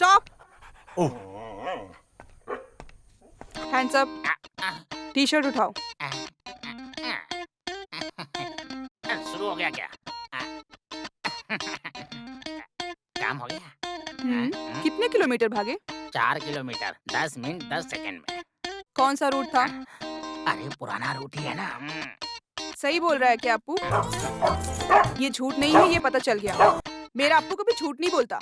Stop. ओह, hands up. T shirt उठाओ। शुरू हो गया क्या? काम हो गया? कितने किलोमीटर भागे? 4 किलोमीटर 10 मिनट 10 सेकंड में। कौन सा रूट था? अरे पुराना रूट ही है ना। सही बोल रहा है क्या अप्पू? ये झूठ नहीं है, ये पता चल गया। मेरा अप्पू कभी झूठ नहीं बोलता।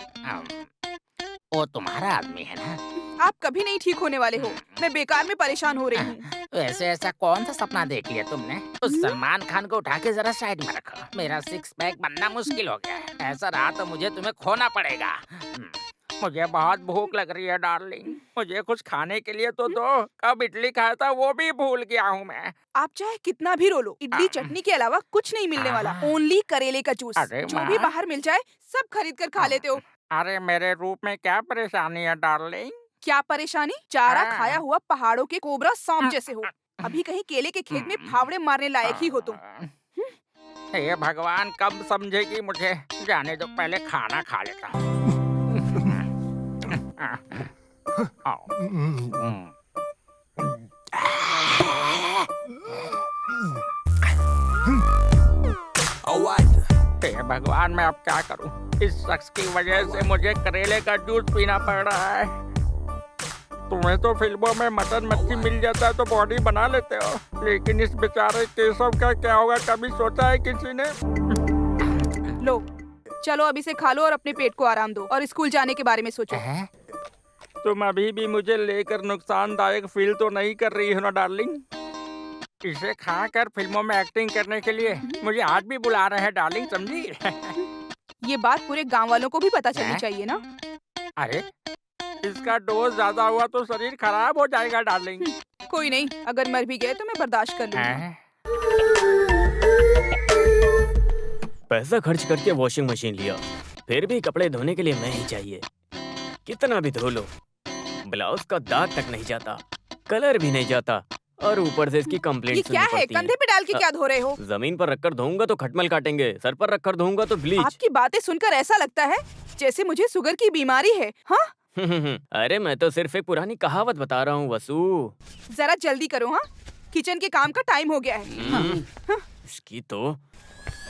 वो तुम्हारा आदमी है ना। आप कभी नहीं ठीक होने वाले हो। मैं बेकार में परेशान हो रही हूँ। वैसे ऐसा कौन सा सपना देख लिया तुमने? उस सलमान खान को उठा के जरा साइड में रखो। मेरा 6 पैक बनना मुश्किल हो गया है। ऐसा रहा तो मुझे तुम्हें खोना पड़ेगा। मुझे बहुत भूख लग रही है डार्लिंग। मुझे कुछ खाने के लिए तो दो। कब इडली खाया था वो भी भूल गया हूँ मैं। आप चाहे कितना भी रो लो, इडली चटनी के अलावा कुछ नहीं मिलने वाला। ओनली करेले का जूस। अरे जो भी बाहर मिल जाए सब खरीद कर खा लेते हो। अरे मेरे रूप में क्या परेशानी है डार्लिंग? क्या परेशानी? चारा खाया हुआ पहाड़ों के कोबरा सांप जैसे हो। अभी कहीं केले के खेत में फावड़े मारने लायक ही हो तुम। हे भगवान, कब समझेगी मुझे? जाने दो, पहले खाना खा लेता हूँ। हे भगवान, मैं अब क्या करूं? इस शख्स की वजह से मुझे करेले का जूस पीना पड़ रहा है। तुम्हें तो फिल्मों में मटन मच्छी मिल जाता है तो बॉडी बना लेते हो, लेकिन इस बेचारे केशव का क्या होगा? कभी सोचा है किसी ने? लो, चलो अब इसे खा लो और अपने पेट को आराम दो और स्कूल जाने के बारे में सोचो। तुम अभी भी मुझे लेकर नुकसानदायक फील तो नहीं कर रही हो ना डार्लिंग? इसे खाकर फिल्मों में एक्टिंग करने के लिए मुझे आज भी बुला रहे हैं डार्लिंग, समझी? ये बात पूरे गांव वालों को भी पता चलनी चाहिए ना। अरे इसका डोज ज्यादा हुआ तो शरीर खराब हो जाएगा डार्लिंग। कोई नहीं, अगर मर भी गए तो मैं बर्दाश्त कर लूंगी। पैसा खर्च करके वॉशिंग मशीन लिया, फिर भी कपड़े धोने के लिए मैं ही चाहिए। कितना भी धो लो, ब्लाउज का दाग तक नहीं जाता, कलर भी नहीं जाता, और ऊपर से इसकी कंप्लेंट ये क्या है? कंधे पे डाल के क्या धो रहे हो? जमीन पर रखकर धोऊंगा तो खटमल काटेंगे, सर पर रखकर धोऊंगा तो ब्लीच। आपकी बातें सुनकर ऐसा लगता है जैसे मुझे शुगर की बीमारी है। हाँ? अरे मैं तो सिर्फ एक पुरानी कहावत बता रहा हूँ वसु। जरा जल्दी करो। हाँ, किचन के काम का टाइम हो गया है। इसकी तो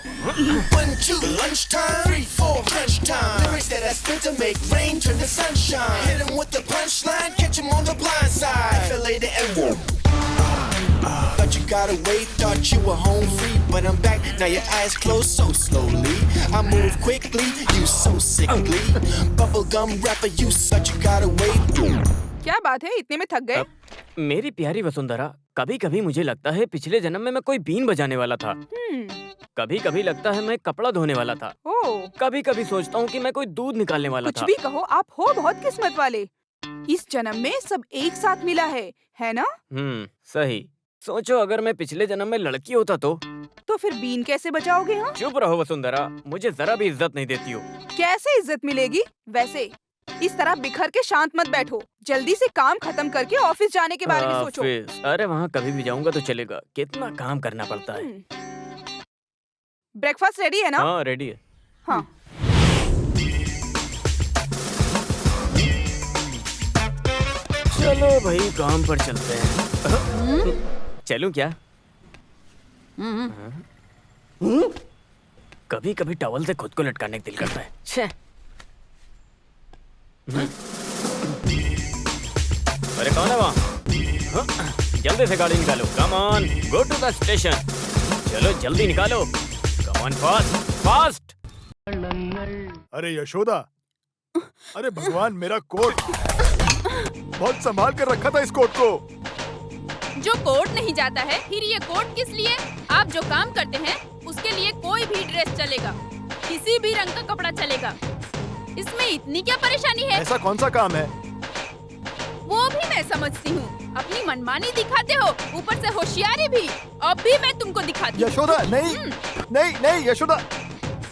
1, 2, lunchtime. 3, 4, crunch time. Lyrics that I spit to make rain turn to sunshine. Hit 'em with the punchline, catch 'em on the blind side. Feel later and whoop. Thought you got away, thought you were home free, but I'm back. Now your eyes closed so slowly. I move quickly, you so sickly. Bubblegum rapper, you such you got away. क्या बात है, इतने में थक गए? मेरी प्यारी वसुंधरा, कभी कभी मुझे लगता है पिछले जन्म में मैं कोई बीन बजाने वाला था। कभी कभी लगता है मैं कपड़ा धोने वाला था। कभी कभी सोचता हूँ कि मैं कोई दूध निकालने वाला था। कुछ भी कहो, आप हो बहुत किस्मत वाले। इस जन्म में सब एक साथ मिला है ना? सही। सोचो अगर मैं पिछले जन्म में लड़की होता तो फिर बीन कैसे बचाओगे? हाँ? चुप रहो वसुंधरा, मुझे जरा भी इज्जत नहीं देती हो। कैसे इज्जत मिलेगी? वैसे इस तरह बिखर के शांत मत बैठो, जल्दी से काम खत्म करके ऑफिस जाने के बारे में सोचो। अरे वहाँ कभी भी जाऊंगा तो चलेगा, कितना काम करना पड़ता है। ब्रेकफास्ट रेडी है ना? हाँ रेडी है। हाँ। चलो भाई काम पर चलते हैं। चलूं क्या? कभी कभी टॉवल से खुद को लटकाने का दिल करता है। छे। अरे कौन है वहाँ? जल्दी से गाड़ी निकालो। Come on, go to the station. चलो जल्दी निकालो। Come on, fast fast. अरे यशोदा, अरे भगवान, मेरा कोट बहुत संभाल कर रखा था इस कोट को। जो कोट नहीं जाता है, फिर ये कोट किस लिए? आप जो काम करते हैं उसके लिए कोई भी ड्रेस चलेगा, किसी भी रंग का कपड़ा चलेगा। इसमें इतनी क्या परेशानी है? ऐसा कौन सा काम है? वो भी मैं समझती हूँ। अपनी मनमानी दिखाते हो, ऊपर से होशियारी भी। अब भी मैं तुमको दिखाती हूँ। यशोदा, नहीं नहीं नहीं यशोदा।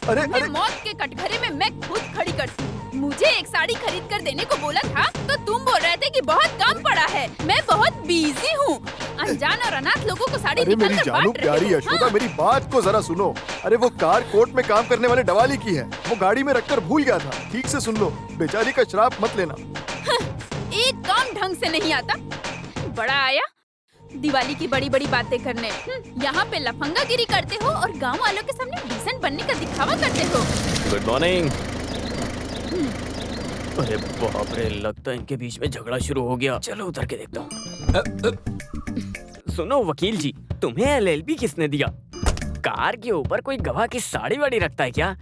अरे मौत के कटघरे में मैं खुद खड़ी करती हूँ। मुझे एक साड़ी खरीद कर देने को बोला था तो तुम बोल रहे थे कि बहुत काम पड़ा है। मैं बहुत बिजी हूँ। अनजान और अनाथ लोगों को साड़ी अरे मेरी निकाल कर जानू बांट रहे प्यारी हो। यशोदा, हाँ। मेरी बात को जरा सुनो। अरे वो कार कोर्ट में काम करने वाले डवाली की है, वो गाड़ी में रखकर भूल गया था। ठीक से सुन लो, बेचारी का श्राप मत लेना। एक काम ढंग से नहीं आता। बड़ा आया दिवाली की बड़ी बड़ी बातें करने। यहाँ पे लफंगागिरी करते हो और गांव वालों के सामने डिसेंट बनने का दिखावा करते हो। Good morning. अरे बाप रे, लगता है इनके बीच में झगड़ा शुरू हो गया। चलो उतर के देखता हूँ। सुनो वकील जी, तुम्हें एलएलबी किसने दिया? कार के ऊपर कोई गवाह की साड़ी वाड़ी रखता है क्या?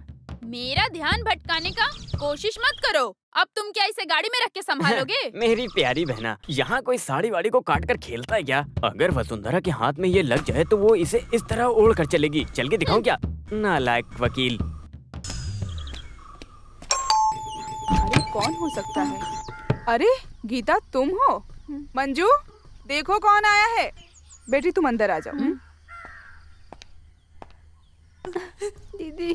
मेरा ध्यान भटकाने का कोशिश मत करो। अब तुम क्या इसे गाड़ी में रख के संभालोगे? मेरी प्यारी बहना, यहाँ कोई साड़ी वाड़ी को काट कर खेलता है क्या? अगर वसुंधरा के हाथ में ये लग जाए तो वो इसे इस तरह ओढ़ कर चलेगी। चल के दिखाऊं क्या? नालायक वकील। अरे कौन हो सकता है? अरे गीता, तुम हो? मंजू, देखो कौन आया है। बेटी तुम अंदर आ जाओ। दीदी।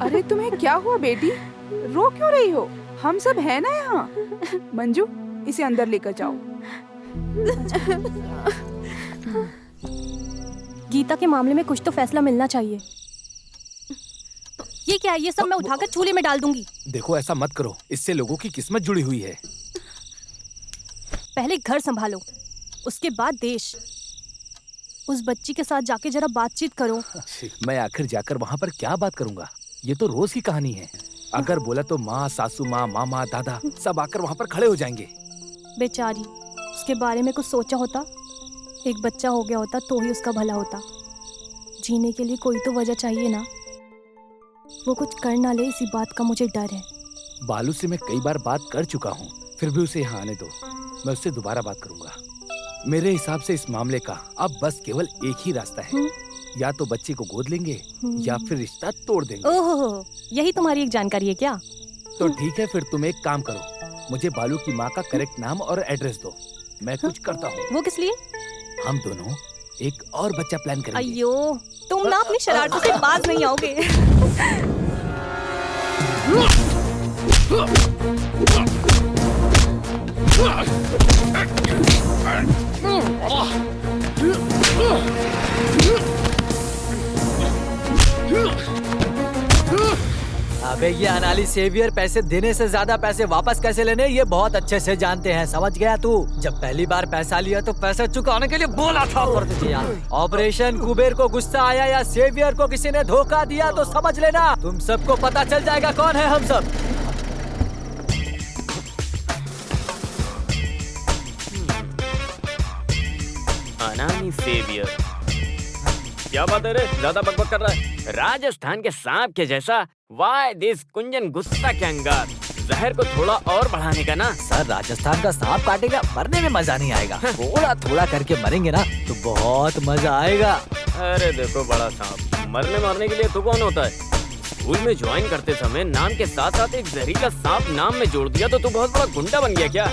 अरे तुम्हें क्या हुआ बेटी? रो क्यों रही हो? हम सब है ना यहाँ। मंजू, इसे अंदर लेकर जाओ। गीता के मामले में कुछ तो फैसला मिलना चाहिए। ये क्या है? ये सब मैं उठाकर चूल्हे में डाल दूंगी। देखो ऐसा मत करो, इससे लोगों की किस्मत जुड़ी हुई है। पहले घर संभालो, उसके बाद देश। उस बच्ची के साथ जाके जरा बातचीत करो। मैं आखिर जाकर वहाँ पर क्या बात करूँगा? ये तो रोज की कहानी है। अगर बोला तो माँ, सासू माँ, मामा, दादा सब आकर वहाँ पर खड़े हो जाएंगे। बेचारी, उसके बारे में कुछ सोचा होता। एक बच्चा हो गया होता तो ही उसका भला होता। जीने के लिए कोई तो वजह चाहिए ना। वो कुछ कर ना ले, इसी बात का मुझे डर है। बालू से मैं कई बार बात कर चुका हूँ, फिर भी उसे यहाँ आने दो। मैं उससे दोबारा बात करूंगा। मेरे हिसाब से इस मामले का अब बस केवल एक ही रास्ता है। या तो बच्चे को गोद लेंगे या फिर रिश्ता तोड़ देंगे। ओहो, यही तुम्हारी एक जानकारी है क्या? तो ठीक है, फिर तुम एक काम करो, मुझे बालू की माँ का करेक्ट नाम और एड्रेस दो, मैं कुछ करता हूँ। वो किस लिए? हम दोनों एक और बच्चा प्लान करेंगे। अयो, तुम ना अपनी शरारतों से बाज नहीं आओगे। अबे ये अनाली सेवियर पैसे देने से ज्यादा पैसे वापस कैसे लेने ये बहुत अच्छे से जानते हैं, समझ गया तू? जब पहली बार पैसा लिया तो पैसे चुकाने के लिए बोला था पर तुझे यार। ऑपरेशन कुबेर को गुस्सा आया या सेवियर को किसी ने धोखा दिया तो समझ लेना तुम सबको पता चल जाएगा कौन है हम सब। अनानी सेवियर, क्या बात है रे? ज्यादा बकबक कर रहा है। राजस्थान के सांप के जैसा। वाई दिस कुंजन गुस्सा के अंगार। जहर को थोड़ा और बढ़ाने का ना। सर, राजस्थान का सांप काटेगा, मरने में मजा नहीं आएगा। थोड़ा थोड़ा करके मरेंगे ना तो बहुत मजा आएगा। अरे देखो बड़ा सांप, मरने मारने के लिए तो कौन होता है? स्कूल में ज्वाइन करते समय नाम के साथ साथ एक जहरीला सांप नाम में जोड़ दिया तो तू बहुत बड़ा गुंडा बन गया क्या?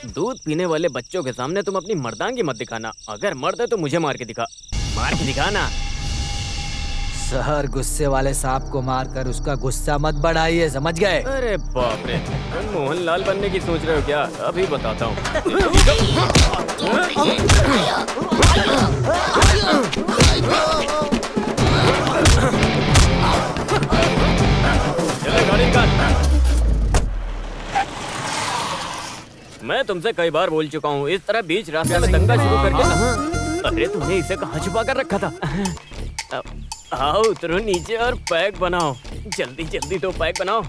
दूध पीने वाले बच्चों के सामने तुम अपनी मर्दांगी मत दिखाना। अगर मर्द है तो मुझे मार के दिखा। मार के दिखाना। सर, गुस्से वाले सांप को मारकर उसका गुस्सा मत बढ़ाइए, समझ गए? अरे बाप रे, तुम मोहनलाल बनने की सोच रहे हो क्या? अभी बताता हूँ। चले गाड़ी निकाल। मैं तुमसे कई बार बोल चुका हूँ, इस तरह बीच रास्ते में दंगा शुरू करके। अरे तुमने इसे कहाँ छुपा कर रखा था? आओ उतरो नीचे और पैक बनाओ। जल्दी जल्दी तो पैक बनाओ।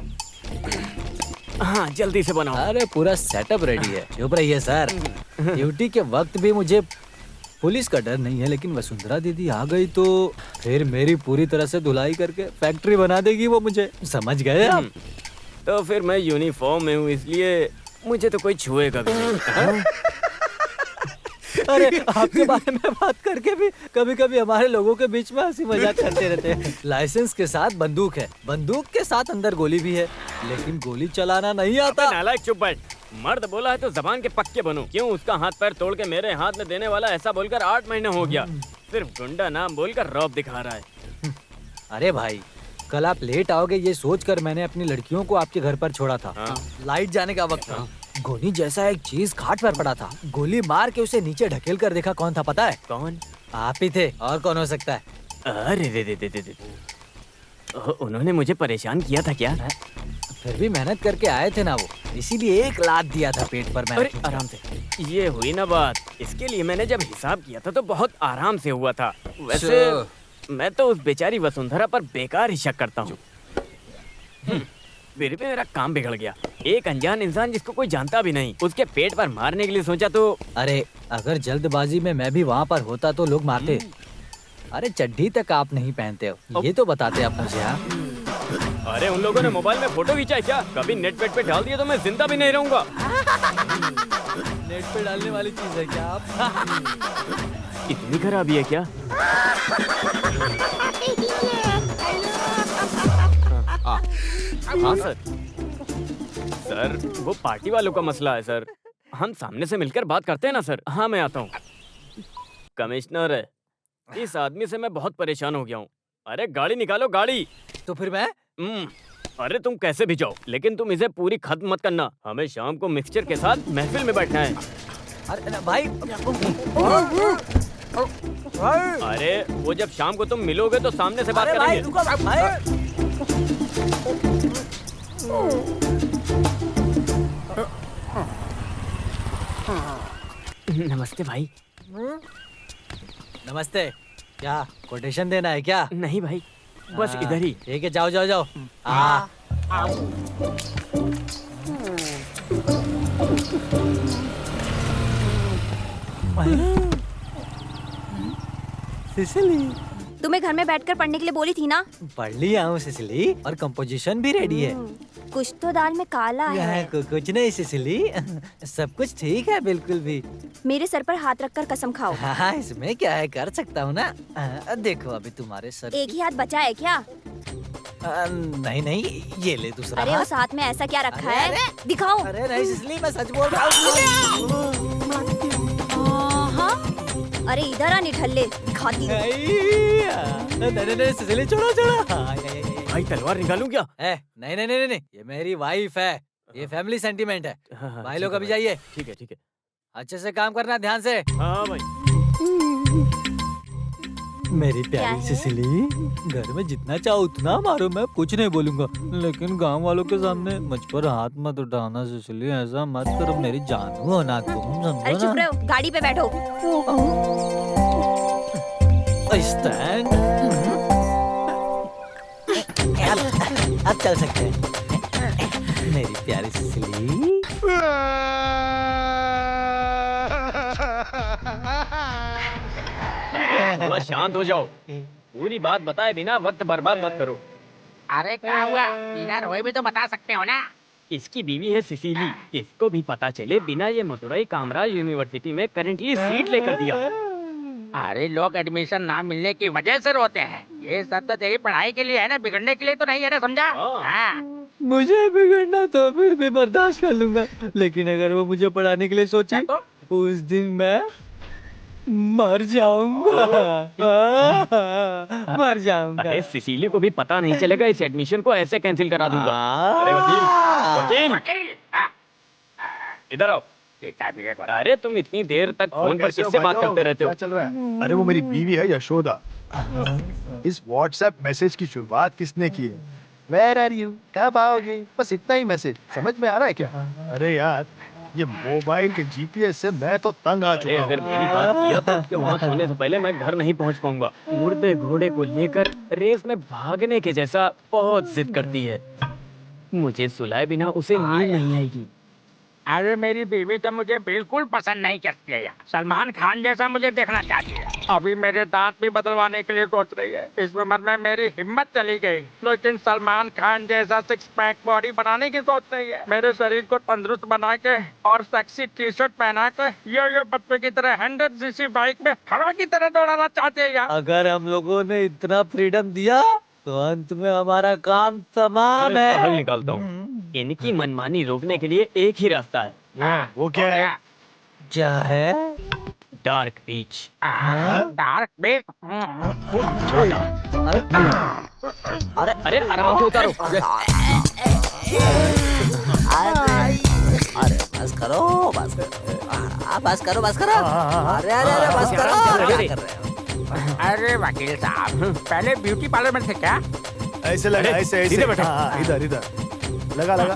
हाँ जल्दी से बनाओ। अरे पूरा सेटअप रेडी है, चुप रहिए सर। ड्यूटी के वक्त भी मुझे पुलिस का डर नहीं है, लेकिन वसुंधरा दीदी आ गई तो फिर मेरी पूरी तरह से धुलाई करके फैक्ट्री बना देगी वो मुझे, समझ गए आप? तो फिर मैं यूनिफॉर्म में हूँ इसलिए मुझे तो कोई छुएगा भी नहीं। अरे आपके बारे में बात करके भी कभी कभी हमारे लोगों के बीच में हंसी मजाक करते रहते हैं। लाइसेंस के साथ बंदूक है, बंदूक के साथ अंदर गोली भी है, लेकिन गोली चलाना नहीं आता। नालायक चुप बैठ। मर्द बोला है तो जबान के पक्के बनो। क्यों उसका हाथ पैर तोड़ के मेरे हाथ में देने वाला ऐसा बोलकर 8 महीने हो गया। सिर्फ गुंडा नाम बोलकर रौब दिखा रहा है। अरे भाई, कल आप लेट आओगे ये सोचकर मैंने अपनी लड़कियों को आपके घर पर छोड़ा था। हाँ। लाइट जाने का वक्त था। गोली जैसा एक चीज खाट पर पड़ा था। गोली मार के उसे नीचे ढकेल कर देखा कौन था पता है? कौन? आप ही थे, और कौन हो सकता है? अरे दे। उन्होंने मुझे परेशान किया था क्या? फिर भी मेहनत करके आए थे ना वो, इसीलिए एक लात दिया था पेट पर मैंने। अरे आराम से, ये हुई ना बात। इसके लिए मैंने जब हिसाब किया था तो बहुत आराम से हुआ था। वैसे मैं तो उस बेचारी वसुंधरा पर बेकार ही शक करता हूँ। फिर भी मेरा काम बिगड़ गया। एक अनजान इंसान जिसको कोई जानता भी नहीं, उसके पेट पर मारने के लिए सोचा तो। अरे अगर जल्दबाजी में मैं भी वहाँ पर होता तो लोग मारते। अरे चड्डी तक आप नहीं पहनते हो, ये तो बताते आप मुझे। हाँ, अरे उन लोगों ने मोबाइल में फोटो खींचा है क्या? कभी नेट पेट पे डाल दिया तो मैं जिंदा भी नहीं रहूंगा। नेट पे डालने वाली चीज है क्या आप? इतनी खराबी है क्या? हाँ सर। सर वो पार्टी वालों का मसला है सर। हम सामने से मिलकर बात करते हैं ना सर। हाँ मैं आता हूँ। कमिश्नर, इस आदमी से मैं बहुत परेशान हो गया हूँ। अरे गाड़ी निकालो, गाड़ी। तो फिर मैं? अरे तुम कैसे भी जाओ, लेकिन तुम इसे पूरी खत्म मत करना। हमें शाम को मिक्सचर के साथ महफिल में बैठना है। अरे भाई, अरे वो जब शाम को तुम मिलोगे तो सामने से बात करेंगे। नमस्ते भाई। नमस्ते। क्या कोटेशन देना है क्या? नहीं भाई, बस इधर ही। ठीक है, जाओ जाओ जाओ। सिसिली, तुम्हें घर में बैठकर पढ़ने के लिए बोली थी ना? पढ़ लिया हूँ सिसिली, और कंपोजिशन भी रेडी है। कुछ तो दाल में काला है। कुछ नहीं सिसिली, सब कुछ ठीक है बिल्कुल भी। मेरे सर पर हाथ रखकर कसम खाओ। हाँ, इसमें क्या है, कर सकता हूँ ना। देखो अभी तुम्हारे सर। एक ही हाथ बचा है क्या? नहीं नहीं, ये ले दूसरा। अरे उस हाथ में ऐसा क्या रखा है? दिखाओ। अरे नहीं सिसिली, मैं सच बोल रहा हूँ। अरे इधर आ निठल्ले, दिखाती हूँ। नहीं सिसिली, छोड़ो छोड़ो। भाई तलवार निकालूं क्या? नहीं नहीं नहीं नहीं, ये मेरी वाइफ है। ये फैमिली सेंटीमेंट है। भाई लोग अभी जाइए। ठीक है ठीक है। अच्छे से काम करना, ध्यान से। हाँ भाई। मेरी प्यारी सिसिली, घर में जितना चाहो उतना मारो, मैं कुछ नहीं बोलूंगा, लेकिन गांव वालों के सामने मुझ पर हाथ मत उठाना सिसिली। ऐसा मत करो, मेरी जानू हो ना तुम, समझो ना? अरे चुप रहो, गाड़ी पे बैठो। स्टैंड। अब चल सकते हैं मेरी प्यारी सिसिली। थोड़ा शांत हो जाओ। पूरी बात बताए बिना वक्त बर्बाद मत करो। अरे क्या हुआ? बिना रोए भी तो बता सकते हो ना। इसकी बीवी है सिसिली। इसको भी पता चले बिना ये मदुरई कामराज यूनिवर्सिटी में करंटली सीट लेकर दिया। अरे लोग एडमिशन ना मिलने की वजह से रोते हैं। ये सब तो तेरी पढ़ाई के लिए है ना, बिगड़ने के लिए तो नहीं है ना, समझा? हाँ। मुझे बिगड़ना तो फिर भी बर्दाश्त कर लूंगा, लेकिन अगर वो मुझे पढ़ाने के लिए सोची तो उस दिन मैं मर जाऊंगा। मर जाऊंगा। अरे सिसिली को भी पता नहीं चलेगा, इस एडमिशन को ऐसे कैंसिल करा दूंगा। अरे वकील, इधर आओ। अरे तुम इतनी देर तक फोन पर किससे बात करते रहते हो? क्या चल रहा है? अरे वो मेरी बीवी है यशोदा। इस व्हाट्सएप मैसेज की शुरुआत किसने की है? Where are you? कब आओगे? बस इतना ही मैसेज समझ में आ रहा है क्या? अरे यार, ये मोबाइल के जीपीएस से मैं तो तंग आ चुका हूँ। अगर मेरी बात किया तो उसके वहाँ सोने से पहले मैं घर नहीं पहुँच पाऊंगा। मुर्दे घोड़े को लेकर रेस में भागने के जैसा बहुत जिद करती है। मुझे सुलाए बिना उसे नींद नहीं आएगी। अरे मेरी बीवी तो मुझे बिल्कुल पसंद नहीं करती है। सलमान खान जैसा मुझे देखना चाहती है। अभी मेरे दांत भी बदलवाने के लिए सोच रही है। इस उम्र में मेरी हिम्मत चली गई, लेकिन सलमान खान जैसा सिक्स पैक बॉडी बनाने की सोच रही है। मेरे शरीर को तंदुरुस्त बना के और सेक्सी टी शर्ट पहना के यो बच्चे की तरह 100 सीसी बाइक में हवा की तरह दौड़ाना चाहते हैं यार। अगर हम लोगों ने इतना फ्रीडम दिया तो अंत में हमारा काम तमाम है। हल निकालता हूँ। इनकी मनमानी रोकने के लिए एक ही रास्ता है। वो क्या है? क्या है? डार्क बीच। डार्क बीच। अरे अरे आराम से उतारो। अरे बस करो बस करो बस करो। अरे अरे अरे बस करो। क्या कर रहे हो? अरे वकील साहब, पहले ब्यूटी पार्लर में थे क्या? ऐसे लगा, ऐसे ऐसे। इधर इधर लगा लगा।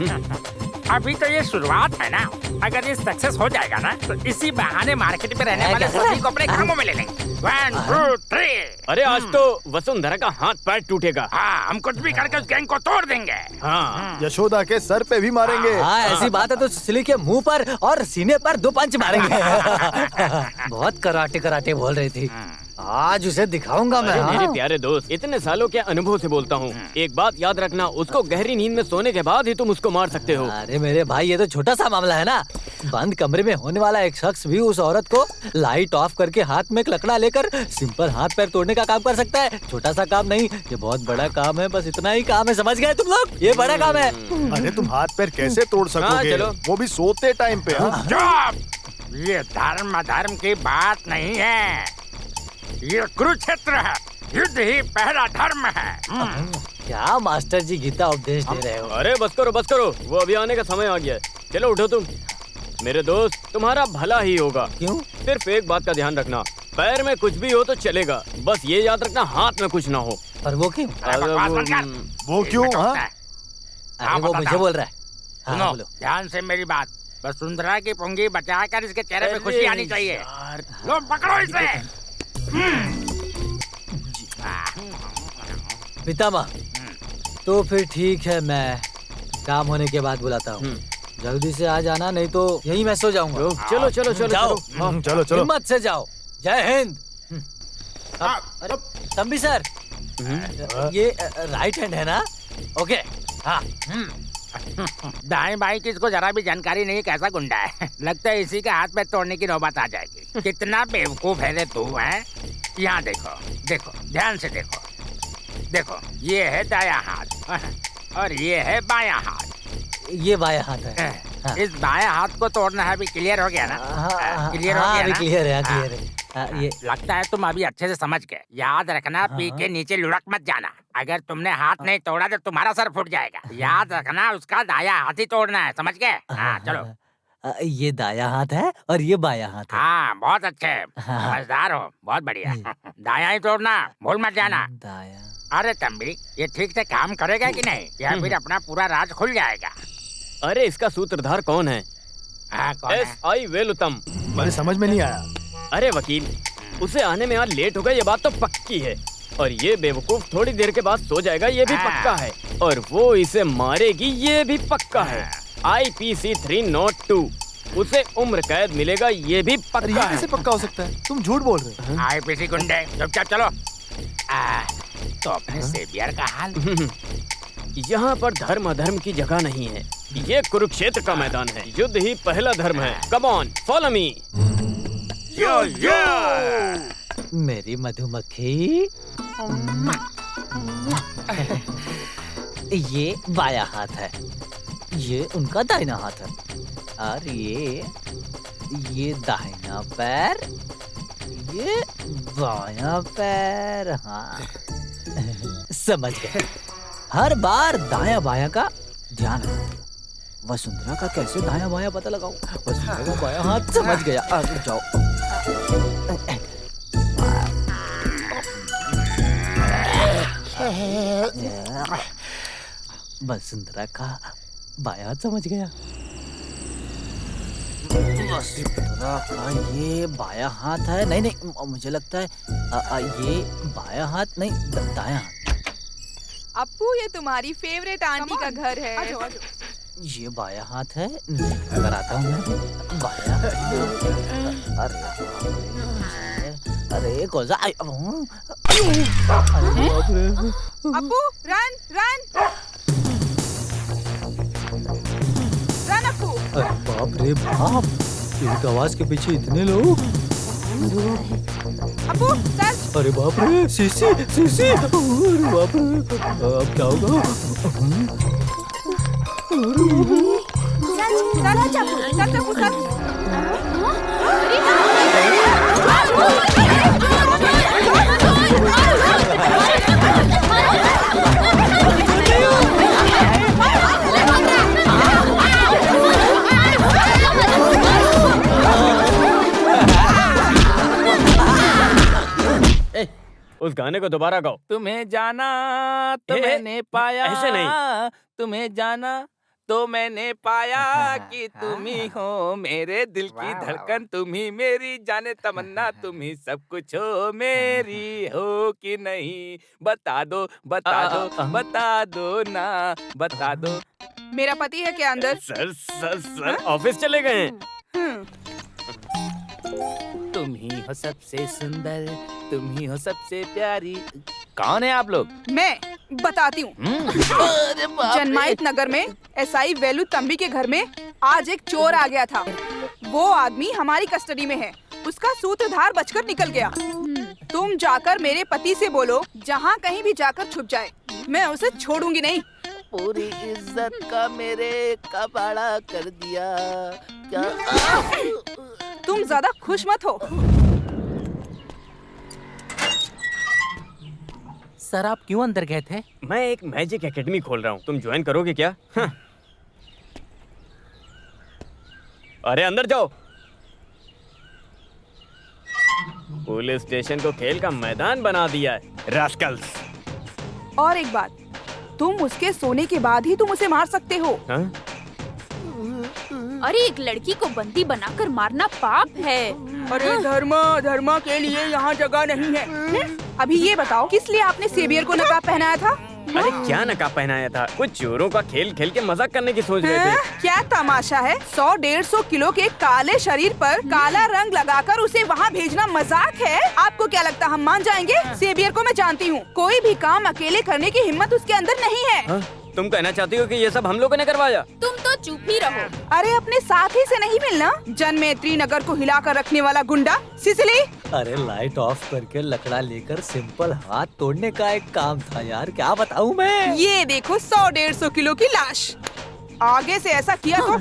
अभी तो ये शुरुआत है ना। अगर ये सक्सेस हो जाएगा ना तो इसी बहाने मार्केट में रहने वाले सभी को अपने कामों में ले लेंगे। 1 2 3। अरे आज तो वसुंधरा का हाथ पैर टूटेगा। हाँ, हम कुछ भी करके उस गैंग को तोड़ देंगे। हाँ, यशोदा के सर पे भी मारेंगे। हाँ ऐसी बात है तो सिली के मुंह पर और सीने पर 2 पंच मारेंगे। बहुत कराटे कराटे बोल रही थी, आज उसे दिखाऊंगा मैं। मेरे प्यारे दोस्त, इतने सालों के अनुभव से बोलता हूँ, एक बात याद रखना, उसको गहरी नींद में सोने के बाद ही तुम उसको मार सकते हो। अरे मेरे भाई, ये तो छोटा सा मामला है ना। बंद कमरे में होने वाला एक शख्स भी उस औरत को लाइट ऑफ करके हाथ में एक लकड़ा लेकर सिंपल हाथ पैर तोड़ने का काम कर सकता है। छोटा सा काम नहीं, ये बहुत बड़ा काम है। बस इतना ही काम है, समझ गए तुम लोग? ये बड़ा काम है। अरे तुम हाथ पैर कैसे तोड़ सकोगे? चलो। वो भी सोते टाइम पे। चुप! ये धर्म अधर्म की बात नहीं है, ये कुरुक्षेत्र है। युद्ध ही पहला धर्म है। क्या मास्टर जी गीता उपदेश दे रहे हो? अरे बस करो, वो अभी आने का समय आ गया है। चलो उठो तुम। मेरे दोस्त, तुम्हारा भला ही होगा। क्यों? सिर्फ एक बात का ध्यान रखना, पैर में कुछ भी हो तो चलेगा, बस ये याद रखना हाथ में कुछ ना हो। पर वो क्यों? वो क्यों? अरे वो मुझे बोल रहा है। सुनो ध्यान से मेरी बात। वसुंधरा की पुंगी बचाकर इसके चेहरे पे खुशी आनी चाहिए। लो पकड़ो इसे। पितामह, तो फिर ठीक है, मैं काम होने के बाद बुलाता हूँ। जल्दी से आ जाना, नहीं तो यहीं मैं सो जाऊंगा। चलो चलो चलो जाओ। चलो चलो। हिम्मत से जाओ। जय हिंद। अरे तंबी सर, ये राइट हैंड है ना? ओके। हाँ। दाएं बाएं की इसको जरा भी जानकारी नहीं, कैसा गुंडा है। लगता है इसी के हाथ में तोड़ने की नौबत आ जाएगी। कितना बेवकूफ है रे तू, है? यहाँ देखो, देखो ध्यान से देखो। देखो ये है दायां हाथ और ये है बायां हाथ। ये बायां हाथ है। हाँ। इस बायां हाथ को तोड़ना है। अभी क्लियर हो गया ना? क्लियर हो गया ना? क्लियर है, क्लियर है। ये लगता है तुम अभी अच्छे से समझ गए। याद रखना, पी के नीचे लुढ़क मत जाना। अगर तुमने हाथ नहीं तोड़ा तो तुम्हारा सर फूट जाएगा। याद रखना, उसका दायां हाथ ही तोड़ना है, समझ गए? हाँ चलो। ये दायां हाथ है और ये बायां हाथ है। हाँ बहुत अच्छे, समझदार हो, बहुत बढ़िया। दायां ही तोड़ना, भूल मत जाना। दायां। अरे तंबी, ये ठीक से काम करेगा कि नहीं, या फिर अपना पूरा राज खुल जाएगा? अरे इसका सूत्रधार कौन है? हाँ कौन है? SI वेलुतम। मुझे समझ में नहीं आया। अरे वकील, उसे आने में आज लेट हो गया, ये बात तो पक्की है। और ये बेवकूफ थोड़ी देर के बाद सो जाएगा, ये भी पक्का है। और वो इसे मारेगी, ये भी पक्का है। IPC 302, उसे उम्र कैद मिलेगा, ये भी पक्का है। कैसे पक्का हो सकता है? तुम झूठ बोल रहे हो। IPC गुंडे, चुपचाप चलो। तो अपने सेवियर का हाल? यहाँ पर धर्म अधर्म की जगह नहीं है, ये कुरुक्षेत्र का मैदान है। युद्ध ही पहला धर्म है। Come on, follow me. Yo yo. मेरी मधुमक्खी। ये बायां हाथ है, ये उनका दाहिना हाथ है, और ये दाहिना पैर, ये बायां पैर। हाँ समझ गए। हर बार दायां बायां का ध्यान रखो। वसुंधरा का कैसे दायां बायां पता लगाऊं? वसुंधरा का बायां हाथ समझ गया। आगे जाओ। वसुंधरा का बायां हाथ समझ गया। वसुंधरा का ये बायां हाथ है। नहीं नहीं, मुझे लगता है ये बायां हाथ नहीं, दायां हाथ। अप्पू, ये तुम्हारी फेवरेट आंटी का घर है। आजो, आजो। ये बायां हाथ है। अगर आता हूँ मैं बायां। अरे कौन सा? Appu, run run run Appu. बाप रे बाप, एक आवाज के पीछे इतने लोग। अप्पू सर्च। अरे बाप रे, सीसी सीसी। अरे बाप रे, अब क्या होगा? Search search Appu, search Appu search. उस गाने को दोबारा गाओ। तुम्हें जाना तो मैंने पाया, ऐसे नहीं। तुम्हें जाना तो मैंने पाया कि तुम ही हो मेरे दिल की धड़कन, तुम ही मेरी जाने तमन्ना, तुम ही सब कुछ हो, मेरी हो कि नहीं, बता दो बता दो बता दो ना, बता दो। मेरा पति है क्या अंदर? सर ऑफिस चले गए हैं। तुम ही हो सबसे सुंदर, तुम ही हो सबसे प्यारी। कौन है आप लोग? मैं बताती हूँ। जनमाइत नगर में एसआई वेलू तंबी के घर में आज एक चोर आ गया था। वो आदमी हमारी कस्टडी में है। उसका सूत्रधार बचकर निकल गया। तुम जाकर मेरे पति से बोलो जहाँ कहीं भी जाकर छुप जाए, मैं उसे छोड़ूंगी नहीं। पूरी इज्जत का मेरे कबाड़ा कर दिया क्या? तुम ज्यादा खुश मत हो। सर आप क्यों अंदर गए थे? मैं एक मैजिक एकेडमी खोल रहा हूँ, तुम ज्वाइन करोगे क्या? हाँ। अरे अंदर जाओ। पुलिस स्टेशन को खेल का मैदान बना दिया है रास्कल्स। और एक बात, तुम उसके सोने के बाद ही तुम उसे मार सकते हो। हाँ? अरे एक लड़की को बंदी बनाकर मारना पाप है। अरे धर्म के लिए यहाँ जगह नहीं है। अभी ये बताओ किस लिए आपने सेवियर को नकाब पहनाया था? अरे क्या नकाब पहनाया था? कुछ चोरों का खेल खेल के मजाक करने की सोच रहे थे। क्या तमाशा है? 100-150 किलो के काले शरीर पर काला रंग लगाकर उसे वहाँ भेजना मजाक है? आपको क्या लगता हम मान जाएंगे? सेवियर को मैं जानती हूँ, कोई भी काम अकेले करने की हिम्मत उसके अंदर नहीं है। हाँ? तुम कहना चाहती हो कि ये सब हम लोगों ने करवाया? तुम तो चुप ही रहो। अरे अपने साथी से नहीं मिलना, जनमेत्री नगर को हिलाकर रखने वाला गुंडा सिसिली। अरे लाइट ऑफ करके लकड़ा लेकर सिंपल हाथ तोड़ने का एक काम था यार, क्या बताऊं मैं। ये देखो 100-150 किलो की लाश। आगे से ऐसा किया तो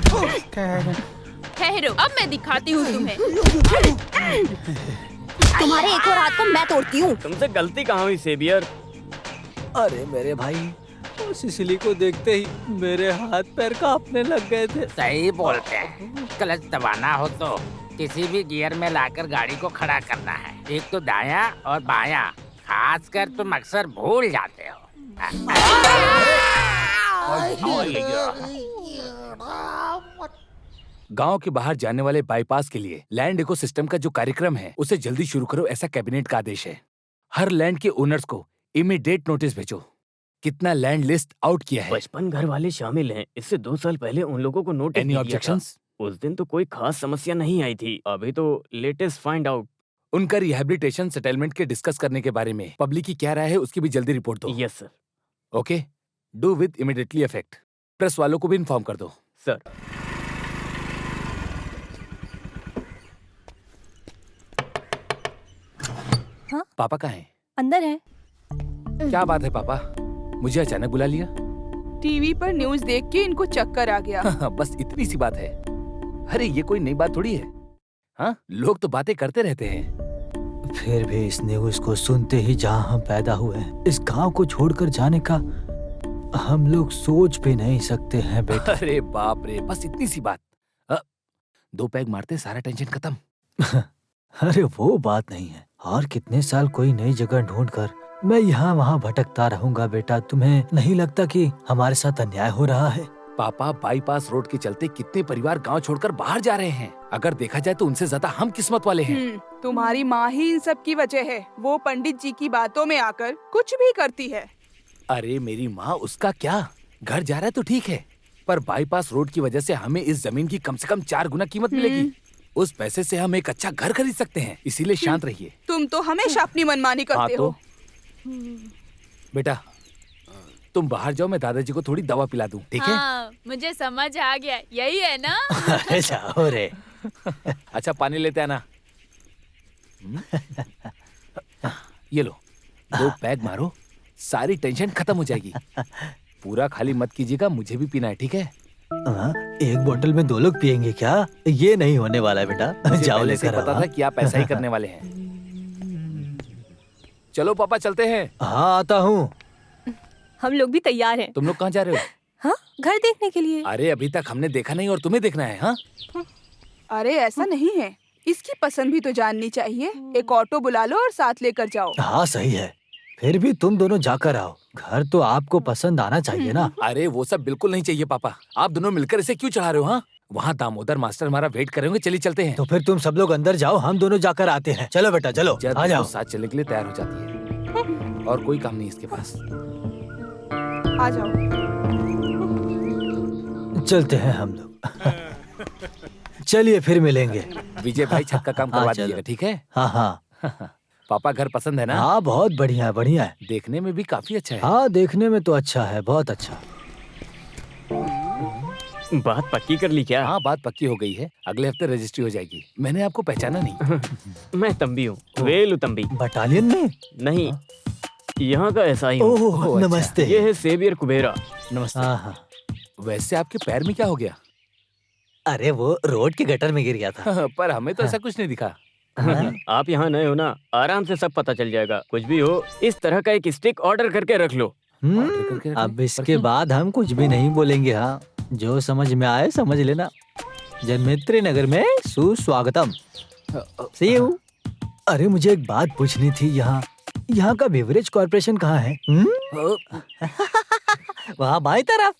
ठहरो, अब मैं दिखाती हूँ तुम्हें। तुम्हारे एक और हाथ को मैं तोड़ती हूँ। तुमसे गलती कहाँ हुई सेवियर? अरे मेरे भाई, सिसिली को देखते ही मेरे हाथ पैर कांपने लग गए थे। सही बोलते हैं। क्लच दबाना हो तो किसी भी गियर में लाकर गाड़ी को खड़ा करना है। एक तो दायां और बायां, खासकर तुम अक्सर भूल जाते हो। गांव के बाहर जाने वाले बाईपास के लिए लैंड इकोसिस्टम का जो कार्यक्रम है उसे जल्दी शुरू करो, ऐसा कैबिनेट का आदेश है। हर लैंड के ओनर्स को इमीडिएट नोटिस भेजो। कितना लैंड लिस्ट आउट किया है? 55 घर वाले शामिल हैं। इससे 2 साल पहले उन लोगों को नोटिस एनी दिया था। ऑब्जेक्शंस? उस दिन तो कोई खास समस्या नहीं आई थी। अभी तो लेटेस्ट फाइंड आउट। उनका रिहैबिलिटेशन सेटलमेंट के डिस्कस करने के बारे में पब्लिक की क्या राय है उसकी भी जल्दी रिपोर्ट दो। Yes sir. Okay, do with immediately effect. Press वालों को भी इन्फॉर्म कर दो। सर। हाँ? पापा कहाँ हैं? अंदर है। क्या बात है पापा, मुझे अचानक बुला लिया? टीवी पर न्यूज़ देख के इनको चक्कर आ गया। बस इतनी सी बात है। अरे ये कोई नई बात थोड़ी है। हाँ, लोग तो बातें करते रहते हैं। फिर भी इस न्यूज़ को सुनते ही जहाँ हम पैदा हुए, इस गांव को छोड़कर जाने का हम लोग सोच भी नहीं सकते हैं बेटा। अरे बाप रे, बस इतनी सी बात। 2 पैग मारते सारा टेंशन खत्म। अरे वो बात नहीं है। और कितने साल कोई नई जगह ढूंढकर मैं यहाँ वहाँ भटकता रहूंगा बेटा। तुम्हें नहीं लगता कि हमारे साथ अन्याय हो रहा है? पापा, बाईपास रोड के चलते कितने परिवार गांव छोड़कर बाहर जा रहे हैं। अगर देखा जाए तो उनसे ज्यादा हम किस्मत वाले हैं। तुम्हारी माँ ही इन सब की वजह है। वो पंडित जी की बातों में आकर कुछ भी करती है। अरे मेरी माँ, उसका क्या, घर जा रहा है तो ठीक है, पर बाईपास रोड की वजह से हमें इस जमीन की कम से कम 4 गुना कीमत मिलेगी। उस पैसे से हम एक अच्छा घर खरीद सकते हैं। इसीलिए शांत रहिए। तुम तो हमेशा अपनी मनमानी करते हो। बेटा तुम बाहर जाओ, मैं दादाजी को थोड़ी दवा पिला दूं, ठीक है? हाँ, मुझे समझ आ गया, यही है ना? अरे जाओ रे। अच्छा पानी लेते आना। ये लो, 2 पैग मारो, सारी टेंशन खत्म हो जाएगी। पूरा खाली मत कीजिएगा, मुझे भी पीना है, ठीक है? एक बोतल में 2 लोग पियेंगे क्या? ये नहीं होने वाला है बेटा। जाओ पहले से लेकर पता था कि आप ऐसा ही करने वाले हैं। चलो पापा चलते हैं। हाँ आता हूँ। हम लोग भी तैयार हैं। तुम लोग कहाँ जा रहे हो? हाँ, घर देखने के लिए। अरे अभी तक हमने देखा नहीं और तुम्हें देखना है। हाँ अरे ऐसा नहीं है, इसकी पसंद भी तो जाननी चाहिए। एक ऑटो बुला लो और साथ लेकर जाओ। हाँ सही है, फिर भी तुम दोनों जाकर आओ। घर तो आपको पसंद आना चाहिए ना। अरे वो सब बिल्कुल नहीं चाहिए पापा, आप दोनों मिलकर इसे क्यों चढ़ा रहे हो? हाँ वहाँ दामोदर मास्टर हमारा वेट करेंगे। चलिए चलते हैं। तो फिर तुम सब लोग अंदर जाओ, हम दोनों जाकर आते हैं। चलो बेटा चलो, जब आ जाओ। वो साथ चलने के लिए तैयार हो जाती है और कोई काम नहीं इसके पास। आ जाओ। चलते हैं हम लोग। चलिए फिर मिलेंगे। विजय भाई छत का काम हाँ, करवा चलो। दीजिएगा, ठीक है? हाँ हाँ पापा घर पसंद है ना? हाँ बहुत बढ़िया है, बढ़िया है। देखने में भी काफी अच्छा है। हाँ देखने में तो अच्छा है, बहुत अच्छा। बात पक्की कर ली क्या? हाँ बात पक्की हो गई है, अगले हफ्ते रजिस्ट्री हो जाएगी। मैंने आपको पहचाना नहीं। मैं तंबी हूँ, वेलु तंबी। बटालियन में? नहीं, यहाँ का ऐसा ही हूँ। ओह अच्छा। नमस्ते। ये है सेवियर कुबेरा। नमस्ते। हाँ हाँ। वैसे आपके पैर में क्या हो गया? अरे वो रोड के गटर में गिर गया था। पर हमें तो ऐसा कुछ नहीं दिखा। हाँ? आप यहाँ नए हो ना, आराम से सब पता चल जाएगा। कुछ भी हो, इस तरह का एक स्टिक ऑर्डर करके रख लो। ऑर्डर करके रख अब लो। इसके बाद हम कुछ भी नहीं बोलेंगे। हाँ जो समझ में आए समझ लेना। जनमित्री नगर में सुस्वागतम। See you। अरे मुझे एक बात पूछनी थी, यहाँ का बेवरेज कॉर्पोरेशन कहाँ है? वहाँ बाई तरफ।